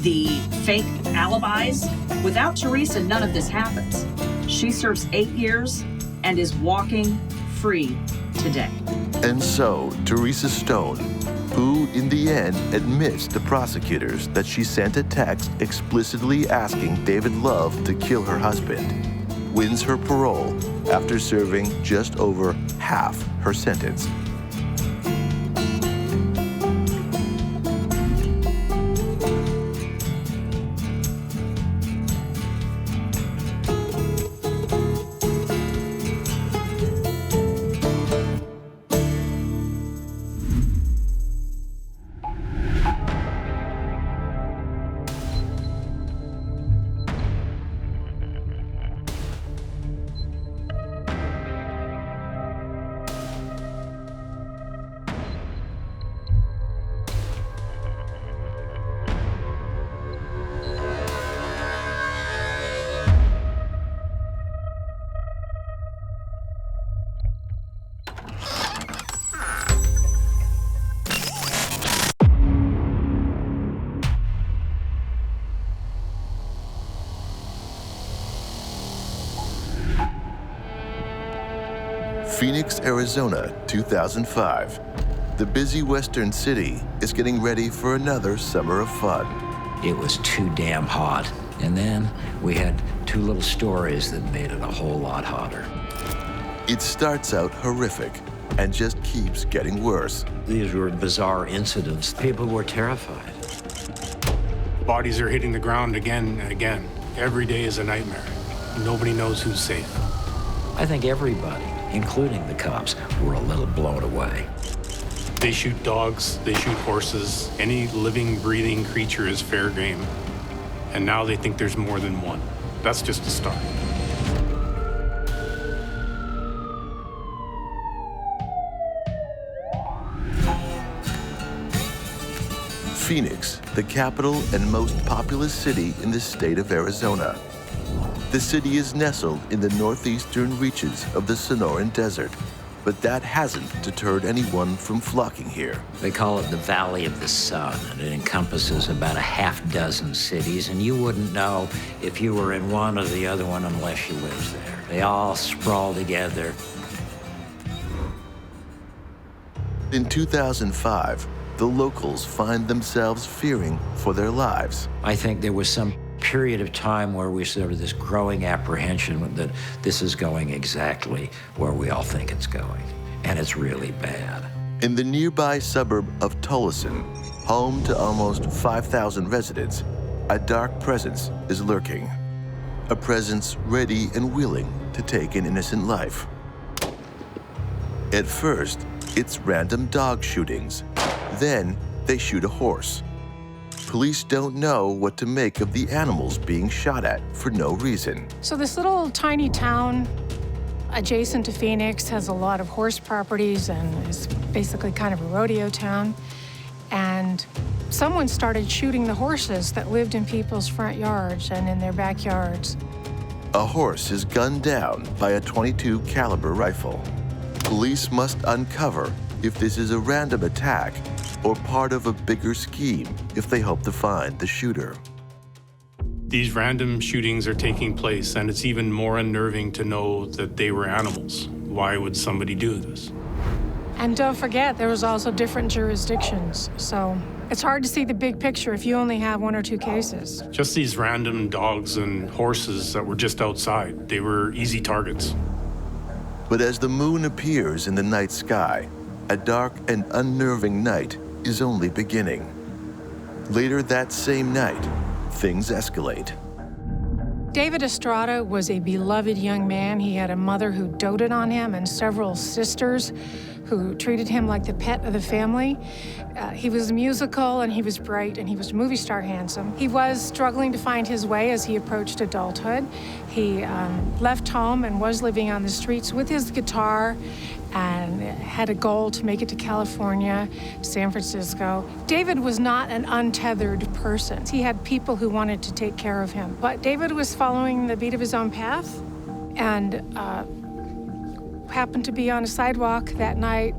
the fake alibis. Without Teresa, none of this happens. She serves 8 years and is walking free today. And so, Teresa Stone, who in the end admits to prosecutors that she sent a text explicitly asking David Love to kill her husband, wins her parole after serving just over half her sentence. Phoenix, Arizona, 2005. The busy western city is getting ready for another summer of fun. It was too damn hot. And then we had two little stories that made it a whole lot hotter. It starts out horrific and just keeps getting worse. These were bizarre incidents. People were terrified. Bodies are hitting the ground again and again. Every day is a nightmare. Nobody knows who's safe. I think everybody, including the cops, were a little blown away. They shoot dogs, they shoot horses. Any living, breathing creature is fair game. And now they think there's more than one. That's just a start. Phoenix, the capital and most populous city in the state of Arizona. The city is nestled in the northeastern reaches of the Sonoran Desert, but that hasn't deterred anyone from flocking here. They call it the Valley of the Sun, and it encompasses about a half dozen cities, and you wouldn't know if you were in one or the other one unless you lived there. They all sprawl together. In 2005, the locals find themselves fearing for their lives. I think there was some period of time where we sort of this growing apprehension that this is going exactly where we all think it's going, and it's really bad. In the nearby suburb of Tolleson, home to almost 5,000 residents, a dark presence is lurking. a presence ready and willing to take an innocent life. At first, it's random dog shootings. Then they shoot a horse. Police don't know what to make of the animals being shot at for no reason. So this little tiny town adjacent to Phoenix has a lot of horse properties and is basically kind of a rodeo town. And someone started shooting the horses that lived in people's front yards and in their backyards. A horse is gunned down by a .22 caliber rifle. Police must uncover if this is a random attack or part of a bigger scheme if they hope to find the shooter. These random shootings are taking place, and it's even more unnerving to know that they were animals. Why would somebody do this? And don't forget, there was also different jurisdictions. So it's hard to see the big picture if you only have one or two cases. Just these random dogs and horses that were just outside. They were easy targets. But as the moon appears in the night sky, a dark and unnerving night is only beginning. Later that same night, things escalate. David Estrada was a beloved young man. He had a mother who doted on him and several sisters who treated him like the pet of the family. He was musical and he was bright and he was movie star handsome. He was struggling to find his way as he approached adulthood. He left home and was living on the streets with his guitar and had a goal to make it to California, San Francisco. David was not an untethered person. He had people who wanted to take care of him. But David was following the beat of his own path and happened to be on a sidewalk that night,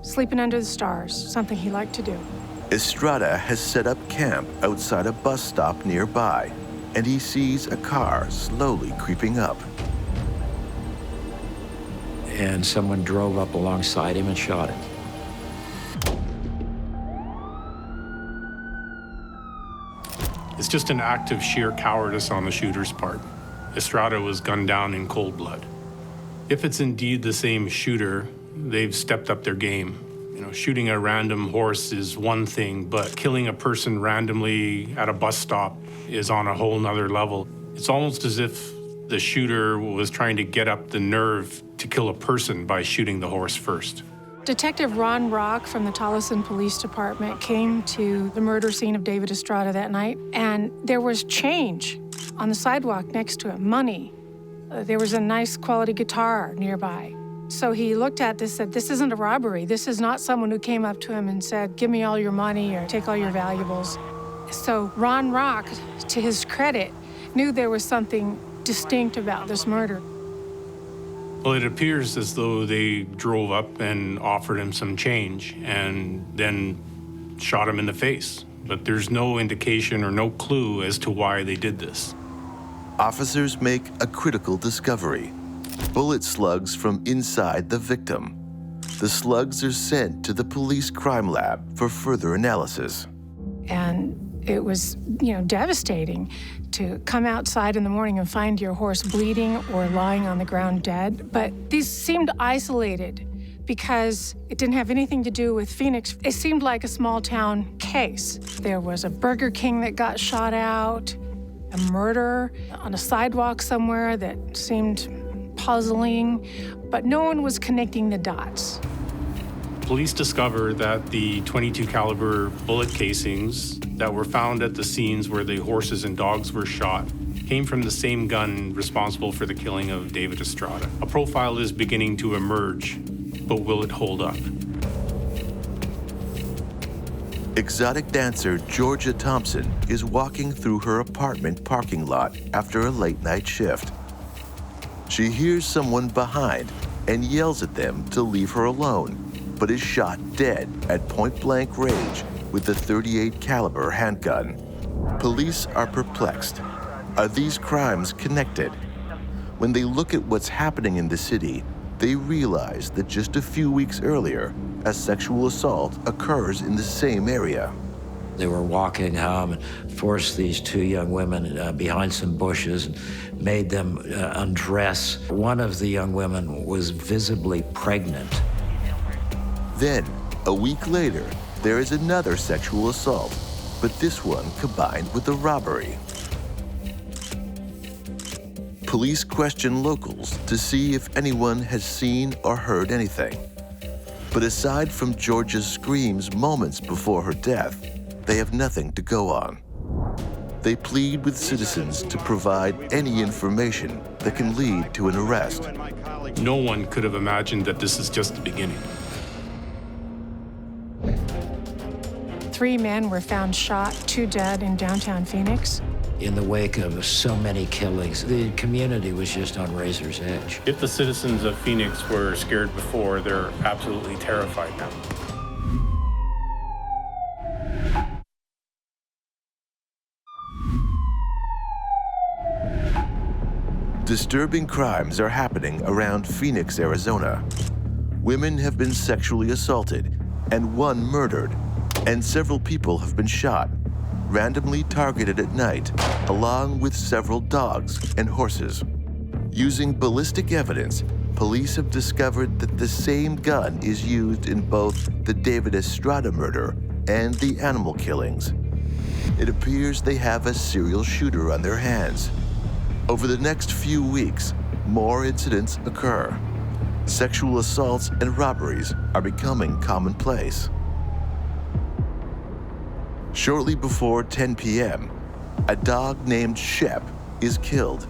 sleeping under the stars, something he liked to do. Estrada has set up camp outside a bus stop nearby, and he sees a car slowly creeping up. And someone drove up alongside him and shot him. It's just an act of sheer cowardice on the shooter's part. Estrada was gunned down in cold blood. If it's indeed the same shooter, they've stepped up their game. You know, shooting a random horse is one thing, but killing a person randomly at a bus stop is on a whole nother level. It's almost as if the shooter was trying to get up the nerve to kill a person by shooting the horse first. Detective Ron Rock from the Tolleson Police Department came to the murder scene of David Estrada that night, and there was change on the sidewalk next to him, money. There was a nice quality guitar nearby. So he looked at this and said, this isn't a robbery. This is not someone who came up to him and said, give me all your money or take all your valuables. So Ron Rock, to his credit, knew there was something distinct about this murder. Well, it appears as though they drove up and offered him some change and then shot him in the face. But there's no indication or no clue as to why they did this. Officers make a critical discovery: bullet slugs from inside the victim. The slugs are sent to the police crime lab for further analysis. And it was, devastating to come outside in the morning and find your horse bleeding or lying on the ground dead. But these seemed isolated because it didn't have anything to do with Phoenix. It seemed like a small town case. There was a Burger King that got shot out, a murder on a sidewalk somewhere that seemed puzzling, but no one was connecting the dots. Police discovered that the .22 caliber bullet casings that were found at the scenes where the horses and dogs were shot came from the same gun responsible for the killing of David Estrada. A profile is beginning to emerge, but will it hold up? Exotic dancer Georgia Thompson is walking through her apartment parking lot after a late-night shift. She hears someone behind and yells at them to leave her alone, but is shot dead at point-blank range with the .38 caliber handgun. Police are perplexed. Are these crimes connected? When they look at what's happening in the city, they realize that just a few weeks earlier, a sexual assault occurs in the same area. They were walking home and forced these two young women behind some bushes and made them undress. One of the young women was visibly pregnant. Then, a week later, there is another sexual assault, but this one combined with a robbery. Police question locals to see if anyone has seen or heard anything. But aside from Georgia's screams moments before her death, they have nothing to go on. They plead with citizens to provide any information that can lead to an arrest. No one could have imagined that this is just the beginning. 3 men were found shot, 2 dead in downtown Phoenix. In the wake of so many killings, the community was just on razor's edge. If the citizens of Phoenix were scared before, they're absolutely terrified now. Disturbing crimes are happening around Phoenix, Arizona. Women have been sexually assaulted and 1 murdered, and several people have been shot, randomly targeted at night, along with several dogs and horses. Using ballistic evidence, police have discovered that the same gun is used in both the David Estrada murder and the animal killings. It appears they have a serial shooter on their hands. Over the next few weeks, more incidents occur. Sexual assaults and robberies are becoming commonplace. Shortly before 10 p.m., a dog named Shep is killed.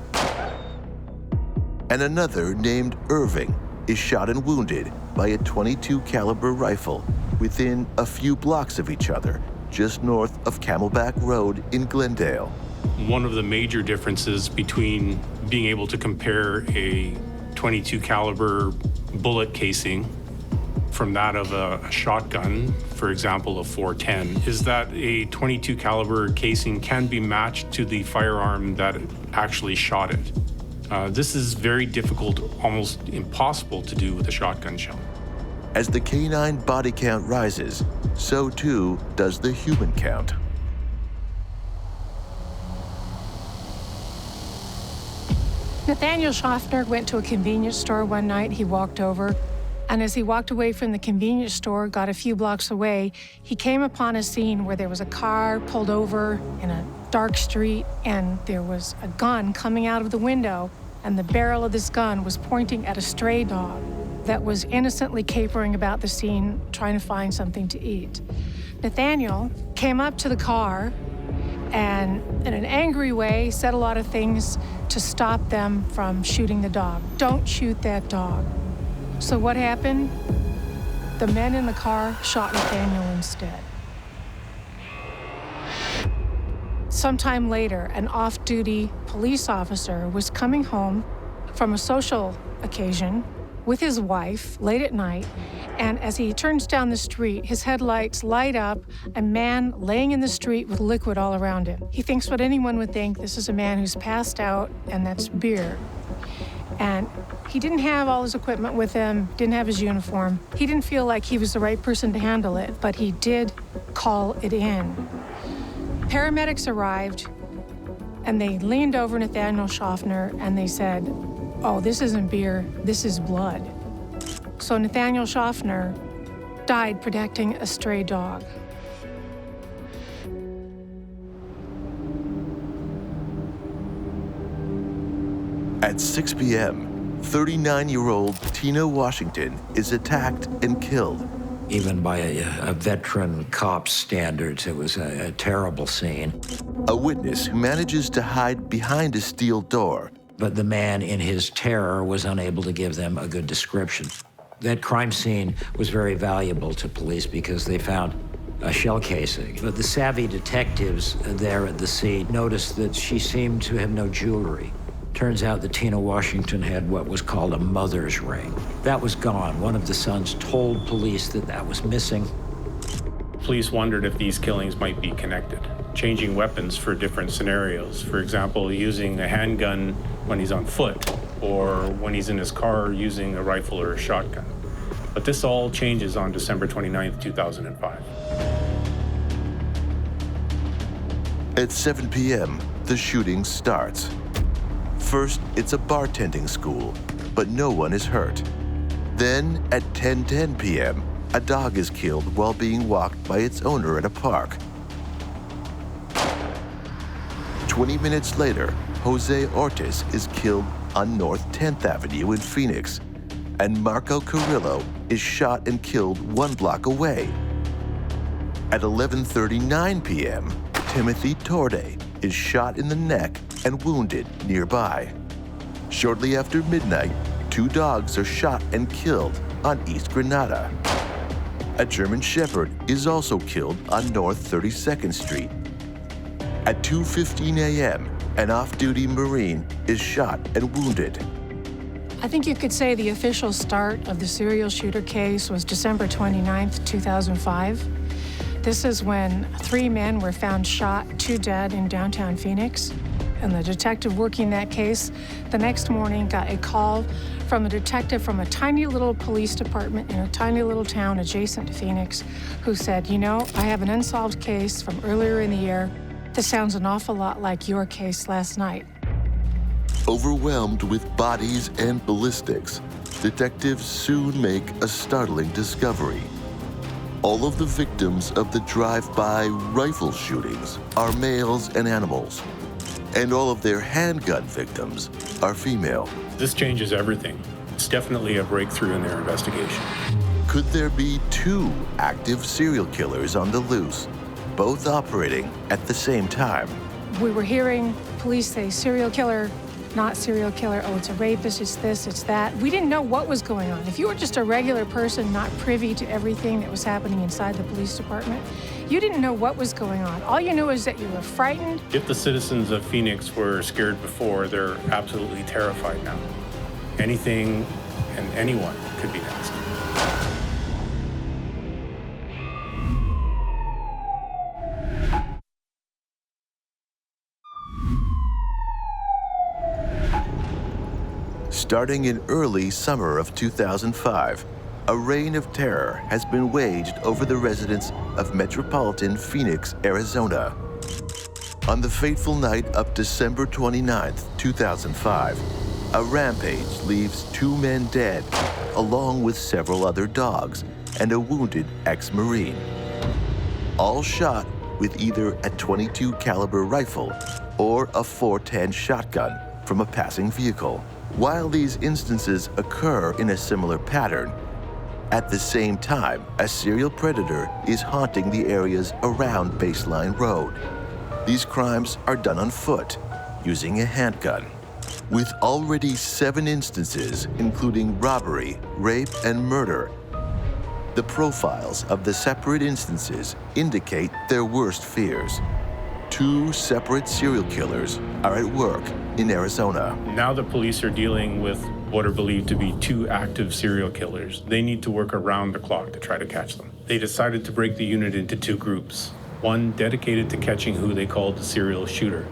And another named Irving is shot and wounded by a .22 caliber rifle within a few blocks of each other, just north of Camelback Road in Glendale. One of the major differences between being able to compare a .22 caliber bullet casing from that of a shotgun, for example, a .410, is that a .22 caliber casing can be matched to the firearm that actually shot it. This is very difficult, almost impossible to do with a shotgun shell. As the canine body count rises, so too does the human count. Nathaniel Schaffner went to a convenience store one night. He walked over, and as he walked away from the convenience store, got a few blocks away, he came upon a scene where there was a car pulled over in a dark street, and there was a gun coming out of the window, and the barrel of this gun was pointing at a stray dog that was innocently capering about the scene, trying to find something to eat. Nathaniel came up to the car and, in an angry way, said a lot of things to stop them from shooting the dog. Don't shoot that dog. So what happened? The men in the car shot Nathaniel instead. Sometime later, an off-duty police officer was coming home from a social occasion with his wife late at night, and as he turns down the street, his headlights light up a man laying in the street with liquid all around him. He thinks what anyone would think, this is a man who's passed out, and that's beer. And he didn't have all his equipment with him, didn't have his uniform. He didn't feel like he was the right person to handle it, but he did call it in. Paramedics arrived, and they leaned over Nathaniel Schaffner, and they said, "Oh, this isn't beer, this is blood." So Nathaniel Schaffner died protecting a stray dog. At 6 p.m., 39-year-old Tina Washington is attacked and killed. Even by a veteran cop's standards, it was a terrible scene. A witness who manages to hide behind a steel door. But the man, in his terror, was unable to give them a good description. That crime scene was very valuable to police because they found a shell casing. But the savvy detectives there at the scene noticed that she seemed to have no jewelry. Turns out that Tina Washington had what was called a mother's ring. That was gone. One of the sons told police that that was missing. Police wondered if these killings might be connected, changing weapons for different scenarios. For example, using a handgun when he's on foot, or when he's in his car using a rifle or a shotgun. But this all changes on December 29th, 2005. At 7 p.m., the shooting starts. First, it's a bartending school, but no one is hurt. Then, at 10:10 p.m., a dog is killed while being walked by its owner at a park. 20 minutes later, Jose Ortiz is killed on North 10th Avenue in Phoenix, and Marco Carrillo is shot and killed 1 block away. At 11:39 p.m., Timothy Torde is shot in the neck and wounded nearby. Shortly after midnight, 2 dogs are shot and killed on East Granada. A German Shepherd is also killed on North 32nd Street. At 2:15 a.m., an off-duty Marine is shot and wounded. I think you could say the official start of the serial shooter case was December 29th, 2005. This is when 3 men were found shot, 2 dead in downtown Phoenix. And the detective working that case the next morning got a call from a detective from a tiny little police department in a tiny little town adjacent to Phoenix who said, you know, I have an unsolved case from earlier in the year. This sounds an awful lot like your case last night. Overwhelmed with bodies and ballistics, detectives soon make a startling discovery. All of the victims of the drive-by rifle shootings are males and animals, and all of their handgun victims are female. This changes everything. It's definitely a breakthrough in their investigation. Could there be 2 active serial killers on the loose, both operating at the same time? We were hearing police say serial killer, not serial killer, oh, it's a rapist, it's this, it's that. We didn't know what was going on. If you were just a regular person not privy to everything that was happening inside the police department, you didn't know what was going on. All you knew is that you were frightened. If the citizens of Phoenix were scared before, they're absolutely terrified now. Anything and anyone could be next. Starting in early summer of 2005, a reign of terror has been waged over the residents of metropolitan Phoenix, Arizona. On the fateful night of December 29th, 2005, a rampage leaves 2 men dead, along with several other dogs and a wounded ex-Marine. All shot with either a .22 caliber rifle or a .410 shotgun from a passing vehicle. While these instances occur in a similar pattern, at the same time, a serial predator is haunting the areas around Baseline Road. These crimes are done on foot, using a handgun. With already 7 instances, including robbery, rape, and murder, the profiles of the separate instances indicate their worst fears. 2 separate serial killers are at work in Arizona. Now the police are dealing with what are believed to be 2 active serial killers. They need to work around the clock to try to catch them. They decided to break the unit into 2 groups. One dedicated to catching who they called the serial shooter.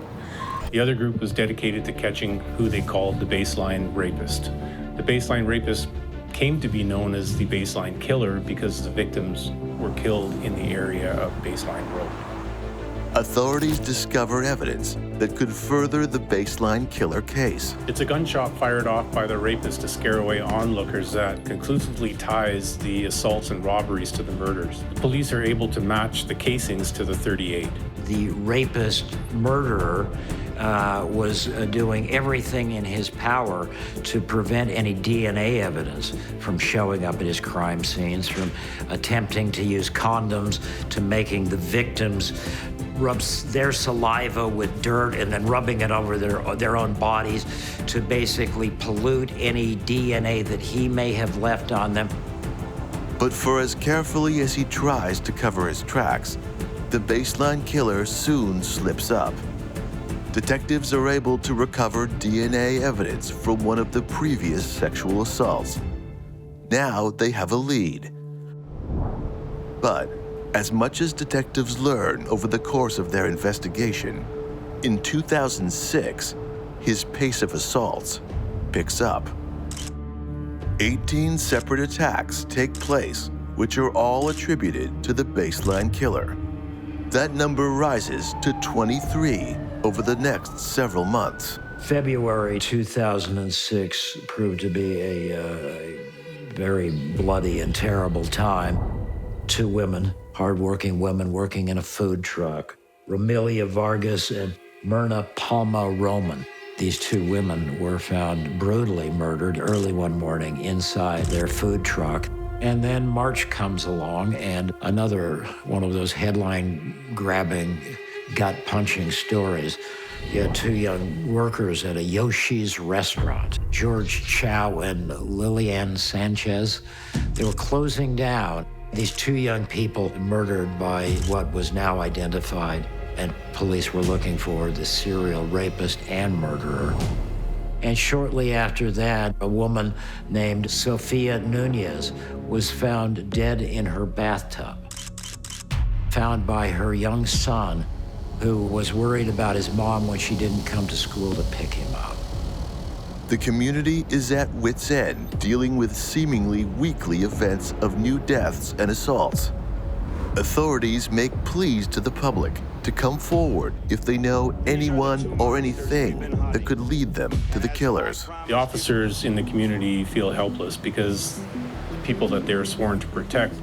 The other group was dedicated to catching who they called the baseline rapist. The baseline rapist came to be known as the baseline killer because the victims were killed in the area of Baseline Road. Authorities discover evidence that could further the Baseline killer case. It's a gunshot fired off by the rapist to scare away onlookers that conclusively ties the assaults and robberies to the murders. The police are able to match the casings to the .38. The rapist murderer was doing everything in his power to prevent any DNA evidence from showing up at his crime scenes, from attempting to use condoms, to making the victims rub their saliva with dirt and then rubbing it over their own bodies to basically pollute any DNA that he may have left on them. But for as carefully as he tries to cover his tracks, the Baseline killer soon slips up. Detectives are able to recover DNA evidence from one of the previous sexual assaults. Now they have a lead. But as much as detectives learn over the course of their investigation, in 2006, his pace of assaults picks up. 18 separate attacks take place, which are all attributed to the Baseline killer. That number rises to 23 over the next several months. February 2006 proved to be a very bloody and terrible time. 2 women, hardworking women working in a food truck, Romelia Vargas and Myrna Palma Roman. These two women were found brutally murdered early one morning inside their food truck. And then March comes along, and another one of those headline-grabbing, gut-punching stories. You had two young workers at a Yoshi's restaurant, George Chow and Lilian Sanchez. They were closing down. These two young people murdered by what was now identified, and police were looking for the serial rapist and murderer. And shortly after that, a woman named Sofia Nunez was found dead in her bathtub, found by her young son, who was worried about his mom when she didn't come to school to pick him up. The community is at wit's end, dealing with seemingly weekly events of new deaths and assaults. Authorities make pleas to the public to come forward if they know anyone or anything that could lead them to the killers. The officers in the community feel helpless because the people that they're sworn to protect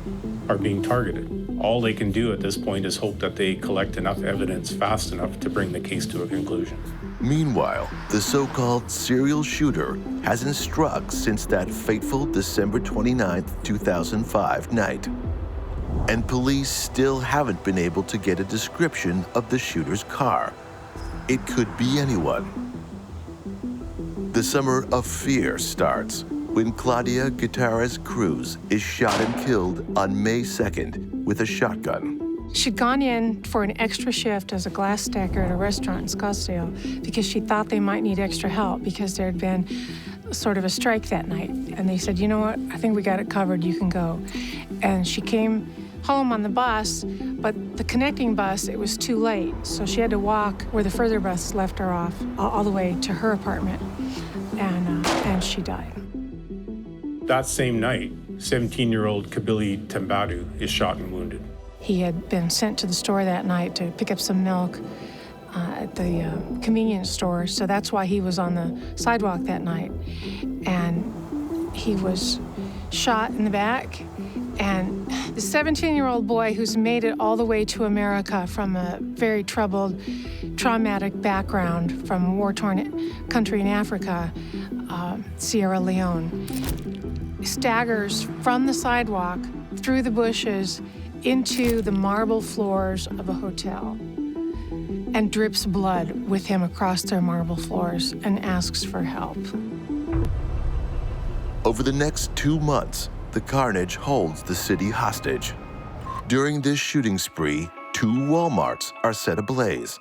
are being targeted. All they can do at this point is hope that they collect enough evidence fast enough to bring the case to a conclusion. Meanwhile, the so-called serial shooter hasn't struck since that fateful December 29, 2005 night. And police still haven't been able to get a description of the shooter's car. It could be anyone. The summer of fear starts when Claudia Gutierrez Cruz is shot and killed on May 2nd with a shotgun. She'd gone in for an extra shift as a glass stacker at a restaurant in Scottsdale because she thought they might need extra help because there had been sort of a strike that night. And they said, you know what, I think we got it covered, you can go. And she came home on the bus, but the connecting bus, it was too late. So she had to walk where the further bus left her off, all the way to her apartment. And she died. That same night, 17-year-old Kabili Tambadu is shot and wounded. He had been sent to the store that night to pick up some milk at the convenience store, so that's why he was on the sidewalk that night. And he was shot in the back, and the 17-year-old boy who's made it all the way to America from a very troubled, traumatic background from a war-torn country in Africa, Sierra Leone, staggers from the sidewalk through the bushes into the marble floors of a hotel and drips blood with him across their marble floors and asks for help. Over the next 2 months, the carnage holds the city hostage. During this shooting spree, 2 Walmarts are set ablaze.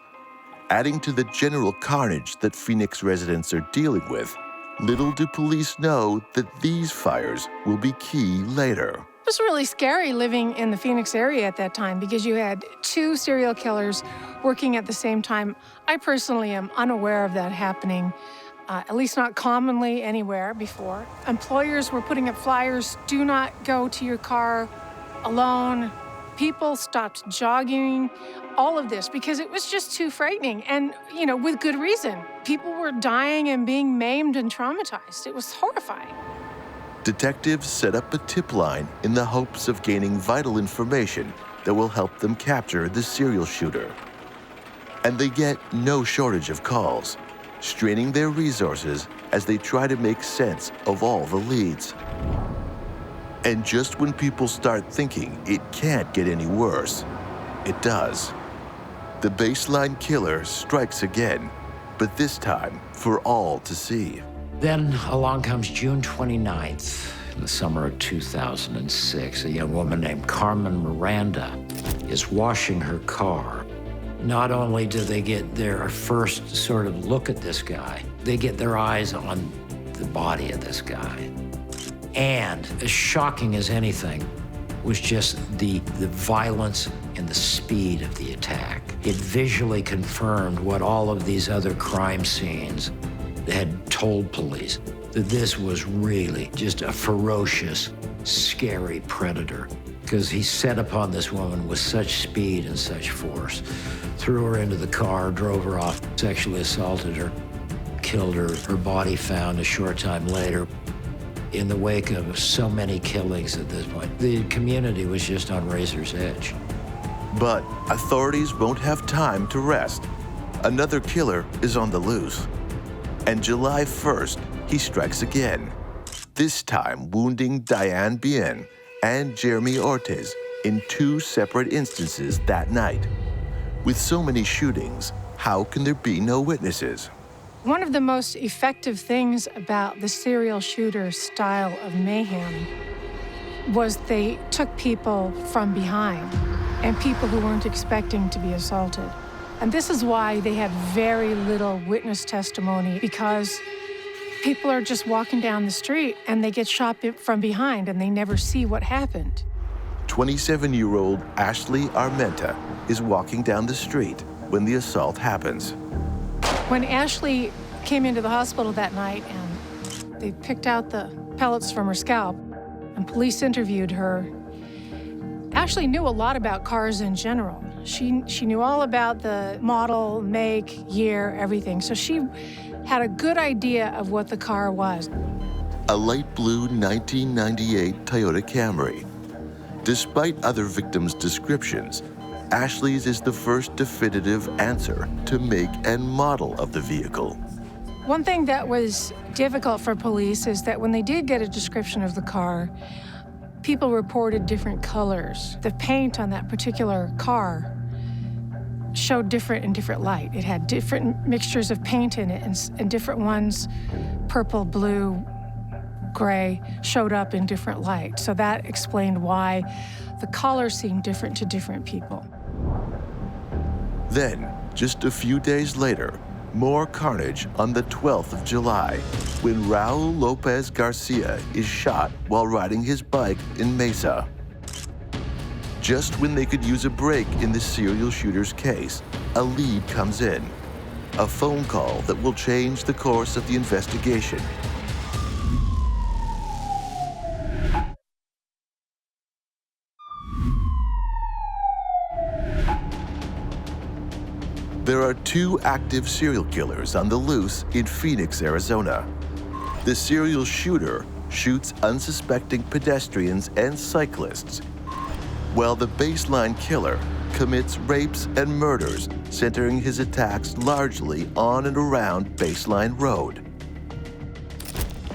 Adding to the general carnage that Phoenix residents are dealing with, little do police know that these fires will be key later. It was really scary living in the Phoenix area at that time because you had 2 serial killers working at the same time. I personally am unaware of that happening, at least not commonly anywhere before. Employers were putting up flyers, do not go to your car alone. People stopped jogging, all of this, because it was just too frightening. And, you know, with good reason. People were dying and being maimed and traumatized. It was horrifying. Detectives set up a tip line in the hopes of gaining vital information that will help them capture the serial shooter. And they get no shortage of calls, straining their resources as they try to make sense of all the leads. And just when people start thinking it can't get any worse, it does. The baseline killer strikes again, but this time for all to see. Then along comes June 29th, in the summer of 2006. A young woman named Carmen Miranda is washing her car. Not only do they get their first sort of look at this guy, they get their eyes on the body of this guy. And as shocking as anything was just the violence and the speed of the attack. It visually confirmed what all of these other crime scenes had told police, that this was really just a ferocious, scary predator, because he set upon this woman with such speed and such force, threw her into the car, drove her off, sexually assaulted her, killed her. Her body found a short time later. In the wake of so many killings at this point, the community was just on razor's edge. But authorities won't have time to rest. Another killer is on the loose. And July 1st, he strikes again, this time wounding Diane Bien and Jeremy Ortiz in 2 separate instances that night. With so many shootings, how can there be no witnesses? One of the most effective things about the serial shooter style of mayhem was they took people from behind and people who weren't expecting to be assaulted. And this is why they had very little witness testimony, because people are just walking down the street and they get shot from behind and they never see what happened. 27-year-old Ashley Armenta is walking down the street when the assault happens. When Ashley came into the hospital that night and they picked out the pellets from her scalp and police interviewed her, Ashley knew a lot about cars in general. She knew all about the model, make, year, everything. So she had a good idea of what the car was. A light blue 1998 Toyota Camry. Despite other victims' descriptions, Ashley's is the first definitive answer to make and model of the vehicle. One thing that was difficult for police is that when they did get a description of the car, people reported different colors. The paint on that particular car showed different in different light. It had different mixtures of paint in it, and different ones, purple, blue, gray, showed up in different light. So that explained why the color seemed different to different people. Then, just a few days later, more carnage on the 12th of July, when Raul Lopez Garcia is shot while riding his bike in Mesa. Just when they could use a break in the serial shooter's case, a lead comes in. A phone call that will change the course of the investigation. There are 2 active serial killers on the loose in Phoenix, Arizona. The serial shooter shoots unsuspecting pedestrians and cyclists, while the baseline killer commits rapes and murders, centering his attacks largely on and around Baseline Road.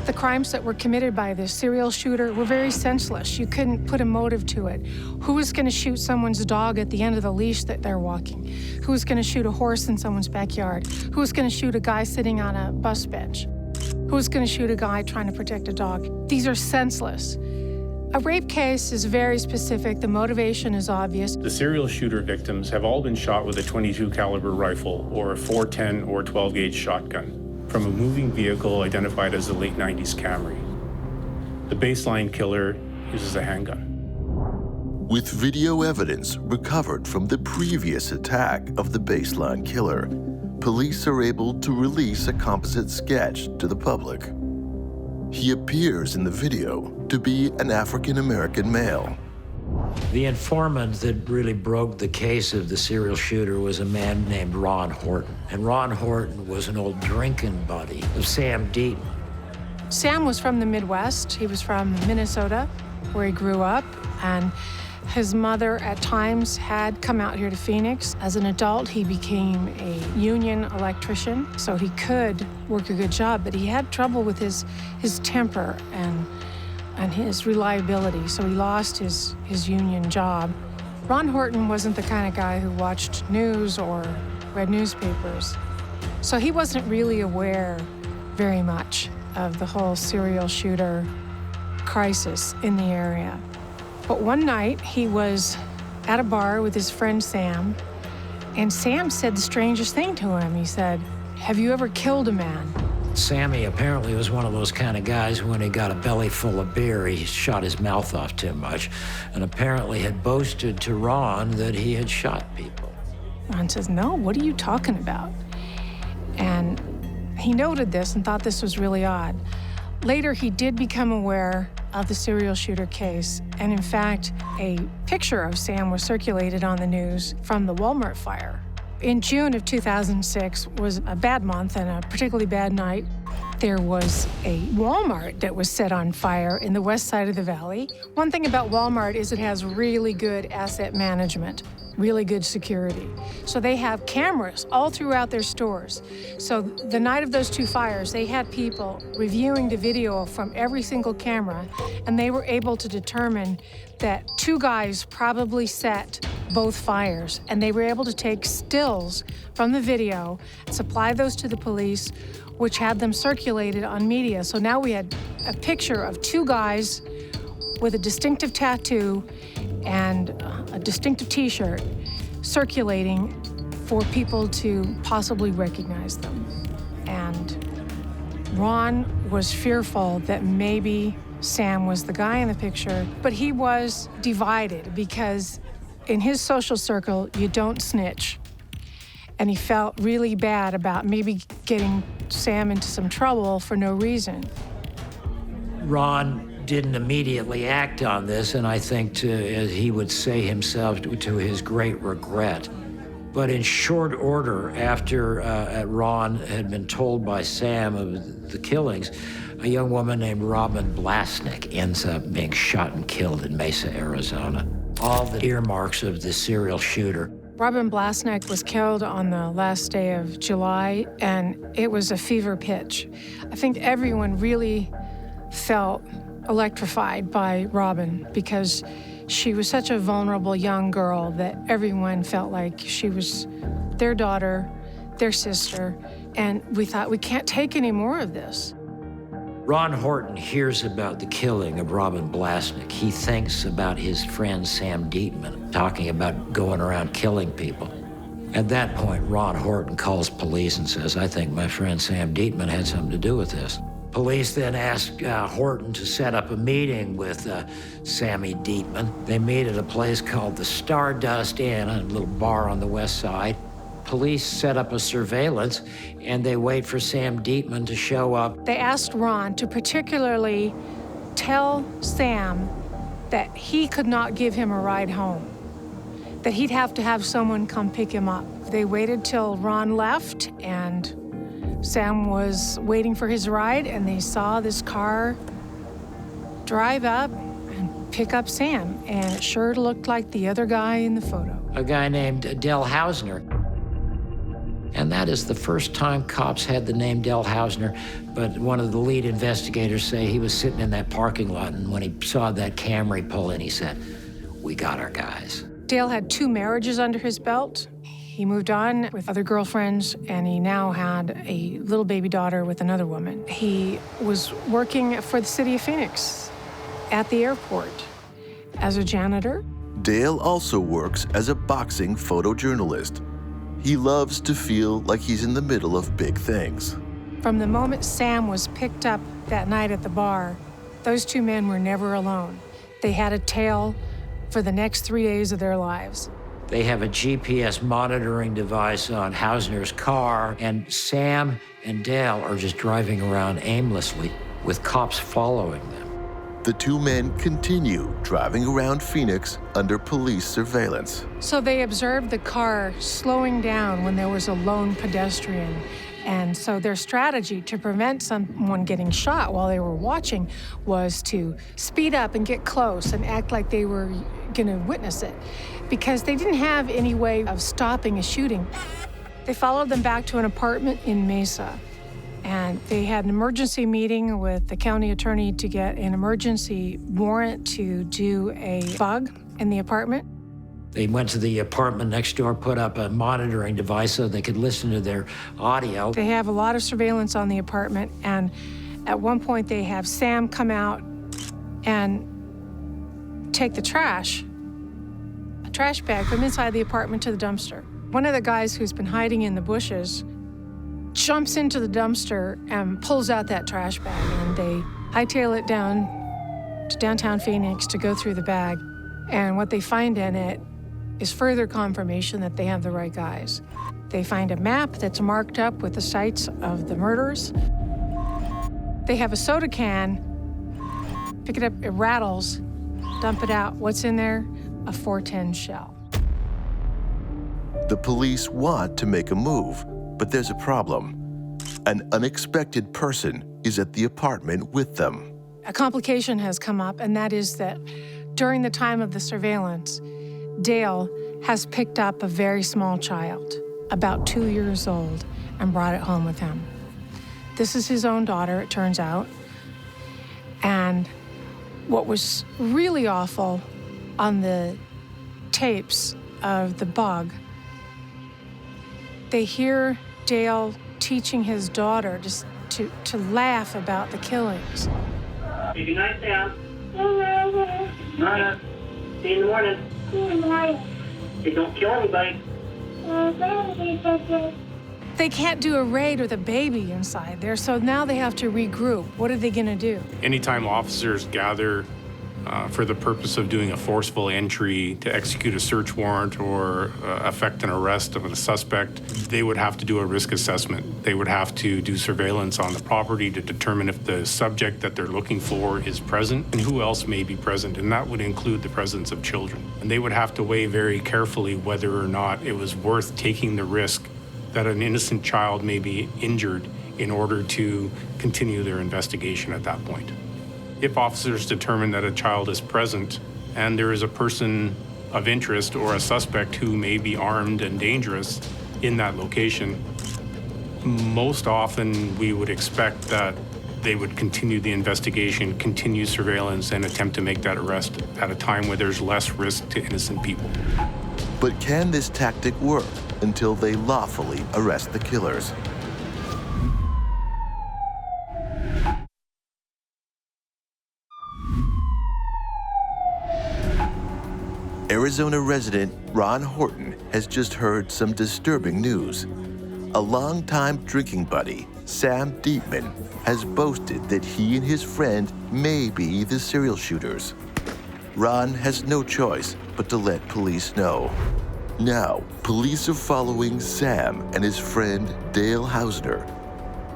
The crimes that were committed by this serial shooter were very senseless. You couldn't put a motive to it. Who was going to shoot someone's dog at the end of the leash that they're walking? Who was going to shoot a horse in someone's backyard? Who was going to shoot a guy sitting on a bus bench? Who was going to shoot a guy trying to protect a dog? These are senseless. A rape case is very specific. The motivation is obvious. The serial shooter victims have all been shot with a .22 caliber rifle or a .410 or 12-gauge shotgun from a moving vehicle identified as the late 90s Camry. The baseline killer uses a handgun. With video evidence recovered from the previous attack of the baseline killer, police are able to release a composite sketch to the public. He appears in the video to be an African-American male. The informant that really broke the case of the serial shooter was a man named Ron Horton. And Ron Horton was an old drinking buddy of Sam Deaton. Sam was from the Midwest. He was from Minnesota, where he grew up, and his mother at times had come out here to Phoenix. As an adult, he became a union electrician, so he could work a good job, but he had trouble with his temper and his reliability, so he lost his union job. Ron Horton wasn't the kind of guy who watched news or read newspapers, so he wasn't really aware very much of the whole serial shooter crisis in the area. But one night, he was at a bar with his friend Sam, and Sam said the strangest thing to him. He said, "Have you ever killed a man?" Sammy apparently was one of those kind of guys when he got a belly full of beer, he shot his mouth off too much, and apparently had boasted to Ron that he had shot people. Ron says, "No, what are you talking about?" And he noted this and thought this was really odd. Later, he did become aware of the serial shooter case, and in fact, a picture of Sam was circulated on the news from the Walmart fire. In June of 2006 was a bad month and a particularly bad night. There was a Walmart that was set on fire in the west side of the valley. One thing about Walmart is it has really good asset management. really good security. So they have cameras all throughout their stores. So the night of those 2 fires, they had people reviewing the video from every single camera, and they were able to determine that 2 guys probably set both fires, and they were able to take stills from the video, supply those to the police, which had them circulated on media. So now we had a picture of 2 guys with a distinctive tattoo and a distinctive T-shirt circulating for people to possibly recognize them. And Ron was fearful that maybe Sam was the guy in the picture, but he was divided because in his social circle, you don't snitch. And he felt really bad about maybe getting Sam into some trouble for no reason. Ron didn't immediately act on this, and I think, as he would say himself, to his great regret. But in short order, after Ron had been told by Sam of the killings, a young woman named Robin Blasnick ends up being shot and killed in Mesa, Arizona. All the earmarks of the serial shooter. Robin Blasnick was killed on the last day of July, and it was a fever pitch. I think everyone really felt electrified by Robin because she was such a vulnerable young girl that everyone felt like she was their daughter, their sister, and we thought, we can't take any more of this. Ron Horton hears about the killing of Robin Blasnick. He thinks about his friend Sam Dietman talking about going around killing people. At that point, Ron Horton calls police and says, I think my friend Sam Dietman had something to do with this. Police then ask Horton to set up a meeting with Sammy Dietman. They meet at a place called the Stardust Inn, a little bar on the west side. Police set up a surveillance, and they wait for Sam Dietman to show up. They asked Ron to particularly tell Sam that he could not give him a ride home, that he'd have to have someone come pick him up. They waited till Ron left, and Sam was waiting for his ride, and they saw this car drive up and pick up Sam, and it sure looked like the other guy in the photo. A guy named Del Hausner. And that is the first time cops had the name Del Hausner, but one of the lead investigators say he was sitting in that parking lot, and when he saw that Camry pull in, he said, we got our guys. Dale had 2 marriages under his belt. He moved on with other girlfriends, and he now had a little baby daughter with another woman. He was working for the city of Phoenix at the airport as a janitor. Dale also works as a boxing photojournalist. He loves to feel like he's in the middle of big things. From the moment Sam was picked up that night at the bar, those 2 men were never alone. They had a tale for the next 3 days of their lives. They have a GPS monitoring device on Hausner's car, and Sam and Dale are just driving around aimlessly with cops following them. The 2 men continue driving around Phoenix under police surveillance. So they observed the car slowing down when there was a lone pedestrian. And so their strategy to prevent someone getting shot while they were watching was to speed up and get close and act like they were going to witness it, because they didn't have any way of stopping a shooting. They followed them back to an apartment in Mesa, and they had an emergency meeting with the county attorney to get an emergency warrant to do a bug in the apartment. They went to the apartment next door, put up a monitoring device so they could listen to their audio. They have a lot of surveillance on the apartment, and at one point they have Sam come out and take the trash, a trash bag from inside the apartment to the dumpster. One of the guys who's been hiding in the bushes jumps into the dumpster and pulls out that trash bag, and they hightail it down to downtown Phoenix to go through the bag. And what they find in it is further confirmation that they have the right guys. They find a map that's marked up with the sites of the murders. They have a soda can, pick it up, it rattles, dump it out. What's in there? A .410 shell. The police want to make a move, but there's a problem. An unexpected person is at the apartment with them. A complication has come up, and that is that during the time of the surveillance, Dale has picked up a very small child, about 2 years old, and brought it home with him. This is his own daughter, it turns out. And what was really awful on the tapes of the bug, they hear Dale teaching his daughter just to laugh about the killings. Hey, good night, Sam. Night. See you in the morning. Hey, don't kill anybody. They can't do a raid with a baby inside there, so now they have to regroup. What are they gonna do? Anytime officers gather for the purpose of doing a forceful entry to execute a search warrant or effect an arrest of a suspect, they would have to do a risk assessment. They would have to do surveillance on the property to determine if the subject that they're looking for is present and who else may be present, and that would include the presence of children. And they would have to weigh very carefully whether or not it was worth taking the risk that an innocent child may be injured in order to continue their investigation at that point. If officers determine that a child is present and there is a person of interest or a suspect who may be armed and dangerous in that location, most often we would expect that they would continue the investigation, continue surveillance, and attempt to make that arrest at a time where there's less risk to innocent people. But can this tactic work until they lawfully arrest the killers? Arizona resident Ron Horton has just heard some disturbing news. A longtime drinking buddy, Sam Dietman, has boasted that he and his friend may be the serial shooters. Ron has no choice but to let police know. Now, police are following Sam and his friend Dale Hausner,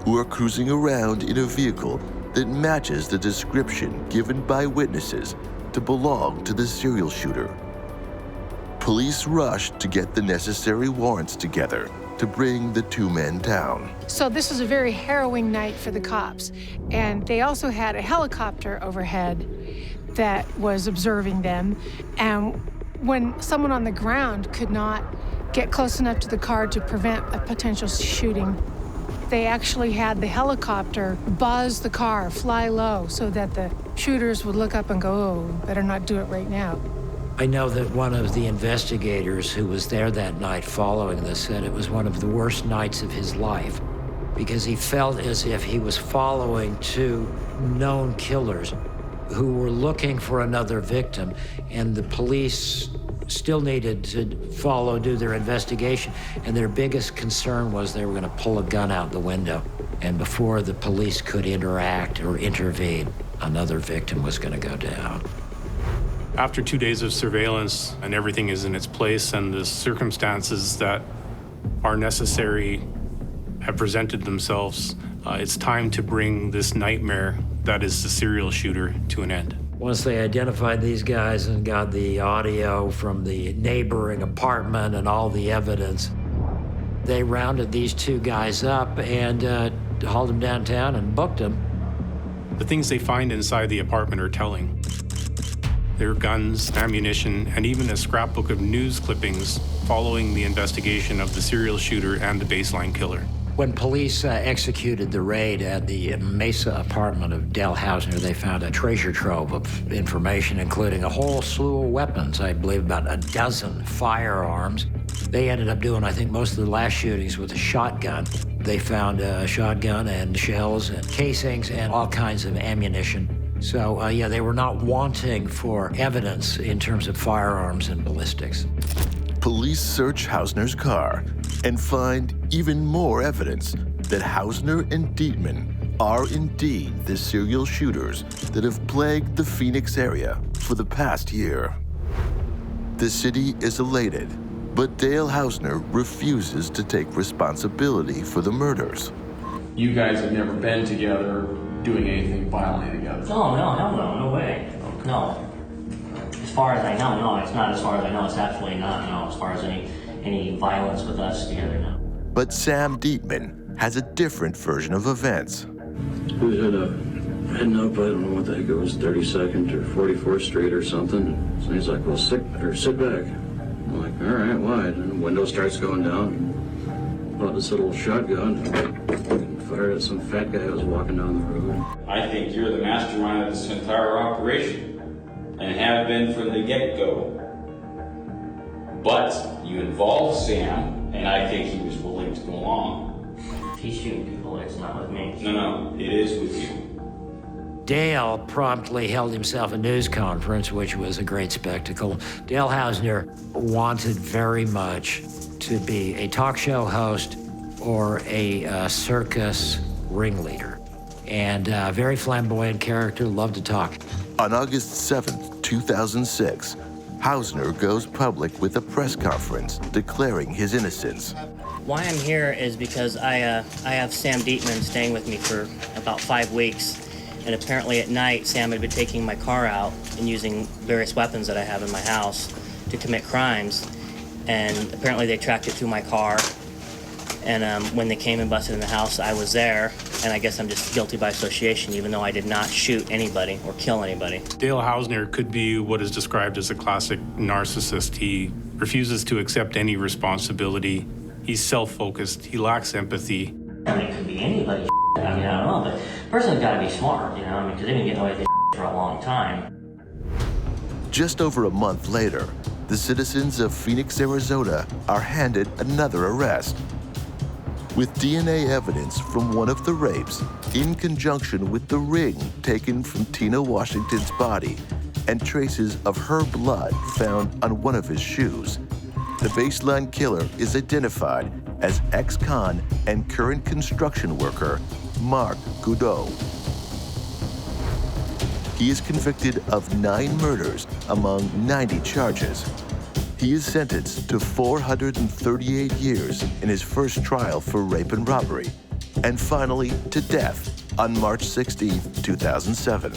who are cruising around in a vehicle that matches the description given by witnesses to belong to the serial shooter. Police rush to get the necessary warrants together to bring the two men down. So this was a very harrowing night for the cops. And they also had a helicopter overhead that was observing them. And when someone on the ground could not get close enough to the car to prevent a potential shooting, they actually had the helicopter buzz the car, fly low, so that the shooters would look up and go, oh, better not do it right now. I know that one of the investigators who was there that night following this said it was one of the worst nights of his life because he felt as if he was following two known killers who were looking for another victim, and the police still needed to do their investigation, and their biggest concern was they were going to pull a gun out the window, and before the police could interact or intervene, another victim was going to go down. After 2 days of surveillance and everything is in its place and the circumstances that are necessary have presented themselves, it's time to bring this nightmare that is the serial shooter to an end. Once they identified these guys and got the audio from the neighboring apartment and all the evidence, they rounded these two guys up and hauled them downtown and booked them. The things they find inside the apartment are telling. There are guns, ammunition, and even a scrapbook of news clippings following the investigation of the serial shooter and the baseline killer. When police executed the raid at the Mesa apartment of Dale Hausner, they found a treasure trove of information, including a whole slew of weapons, I believe about a dozen firearms. They ended up doing, I think, most of the last shootings with a shotgun. They found a shotgun and shells and casings and all kinds of ammunition. So, yeah, they were not wanting for evidence in terms of firearms and ballistics. Police search Hausner's car and find even more evidence that Hausner and Dietman are indeed the serial shooters that have plagued the Phoenix area for the past year. The city is elated, but Dale Hausner refuses to take responsibility for the murders. You guys have never been together doing anything violent together? Oh, no, hell no, no way. No. As far as I know, no, it's not as far as I know, it's absolutely not, no, as far as any violence with us together, no. But Sam Dietman has a different version of events. We was heading up, I don't know what the heck it was, 32nd or 44th Street or something. So he's like, well, sit back. I'm like, all right, why? And the window starts going down. Bought this little shotgun and fired at some fat guy who was walking down the road. I think you're the mastermind of this entire operation, and have been from the get-go. But you involved Sam, and I think he was willing to go along. If he's shooting people, it's not with me. No, it is with you. Dale promptly held himself a news conference, which was a great spectacle. Dale Hausner wanted very much to be a talk show host or a circus ringleader. And a very flamboyant character, loved to talk. On August 7th, 2006, Hausner goes public with a press conference declaring his innocence. Why I'm here is because I have Sam Dietman staying with me for about 5 weeks. And apparently at night, Sam had been taking my car out and using various weapons that I have in my house to commit crimes. And apparently they tracked it through my car. And when they came and busted in the house, I was there. And I guess I'm just guilty by association, even though I did not shoot anybody or kill anybody. Dale Hausner could be what is described as a classic narcissist. He refuses to accept any responsibility. He's self-focused. He lacks empathy. I mean, it could be anybody. I mean, I don't know, but the person's got to be smart, you know, I mean, because they've been getting away with this for a long time. Just over a month later, the citizens of Phoenix, Arizona are handed another arrest. With DNA evidence from one of the rapes, in conjunction with the ring taken from Tina Washington's body and traces of her blood found on one of his shoes, the baseline killer is identified as ex-con and current construction worker Mark Goudreau. He is convicted of 9 murders among 90 charges. He is sentenced to 438 years in his first trial for rape and robbery, and finally to death on March 16, 2007.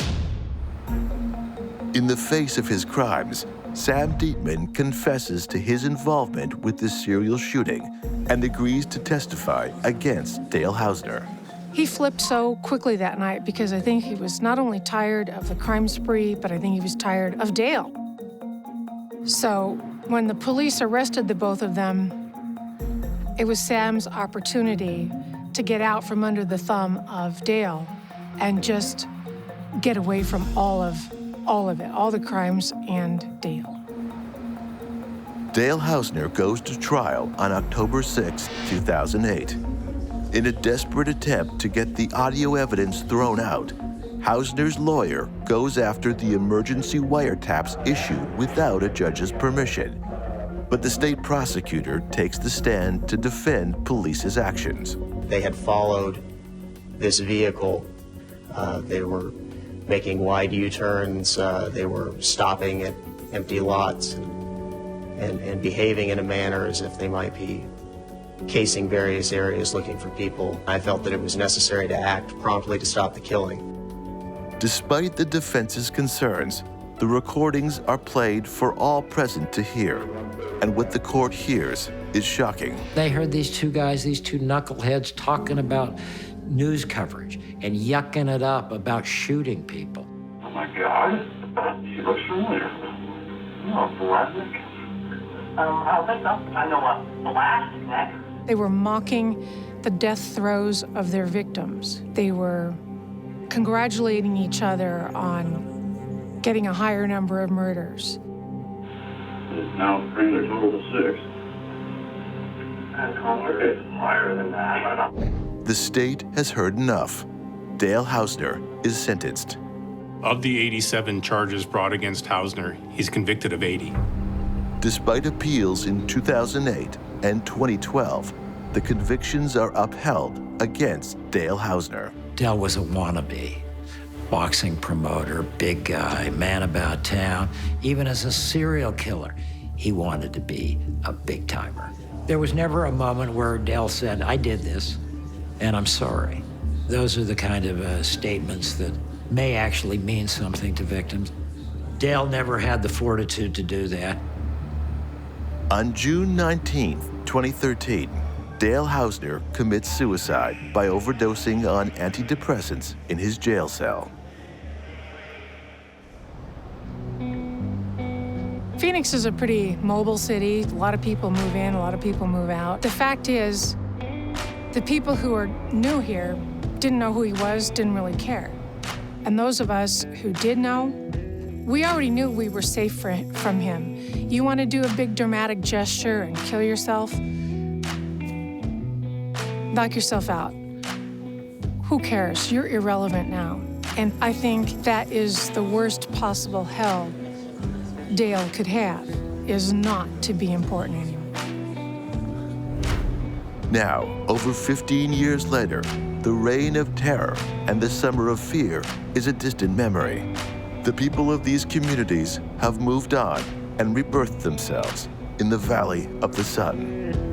In the face of his crimes, Sam Dietman confesses to his involvement with the serial shooting and agrees to testify against Dale Hausner. He flipped so quickly that night because I think he was not only tired of the crime spree, but I think he was tired of Dale. So when the police arrested the both of them, it was Sam's opportunity to get out from under the thumb of Dale and just get away from all of it, all the crimes and Dale. Dale Hausner goes to trial on October 6, 2008. In a desperate attempt to get the audio evidence thrown out, Hausner's lawyer goes after the emergency wiretaps issued without a judge's permission. But the state prosecutor takes the stand to defend police's actions. They had followed this vehicle. They were making wide U-turns. They were stopping at empty lots and behaving in a manner as if they might be casing various areas looking for people. I felt that it was necessary to act promptly to stop the killing. Despite the defense's concerns, the recordings are played for all present to hear, and what the court hears is shocking. They heard these two guys, these two knuckleheads, talking about news coverage and yucking it up about shooting people. Oh my God, she looks familiar. Oh, Blazik? I don't think so. I know what Blazik. They were mocking the death throes of their victims. They were congratulating each other on getting a higher number of murders. It's now bringing the total to 6. That's higher than that. The state has heard enough. Dale Hausner is sentenced. Of the 87 charges brought against Hausner, he's convicted of 80. Despite appeals in 2008 and 2012, the convictions are upheld against Dale Hausner. Dale was a wannabe. Boxing promoter, big guy, man about town. Even as a serial killer, he wanted to be a big timer. There was never a moment where Dale said, I did this, and I'm sorry. Those are the kind of statements that may actually mean something to victims. Dale never had the fortitude to do that. On June 19, 2013, Dale Hausner commits suicide by overdosing on antidepressants in his jail cell. Phoenix is a pretty mobile city. A lot of people move in, a lot of people move out. The fact is, the people who are new here didn't know who he was, didn't really care. And those of us who did know, we already knew we were safe from him. You want to do a big dramatic gesture and kill yourself? Knock yourself out. Who cares? You're irrelevant now. And I think that is the worst possible hell Dale could have, is not to be important anymore. Now, over 15 years later, the reign of terror and the summer of fear is a distant memory. The people of these communities have moved on and rebirthed themselves in the Valley of the Sun.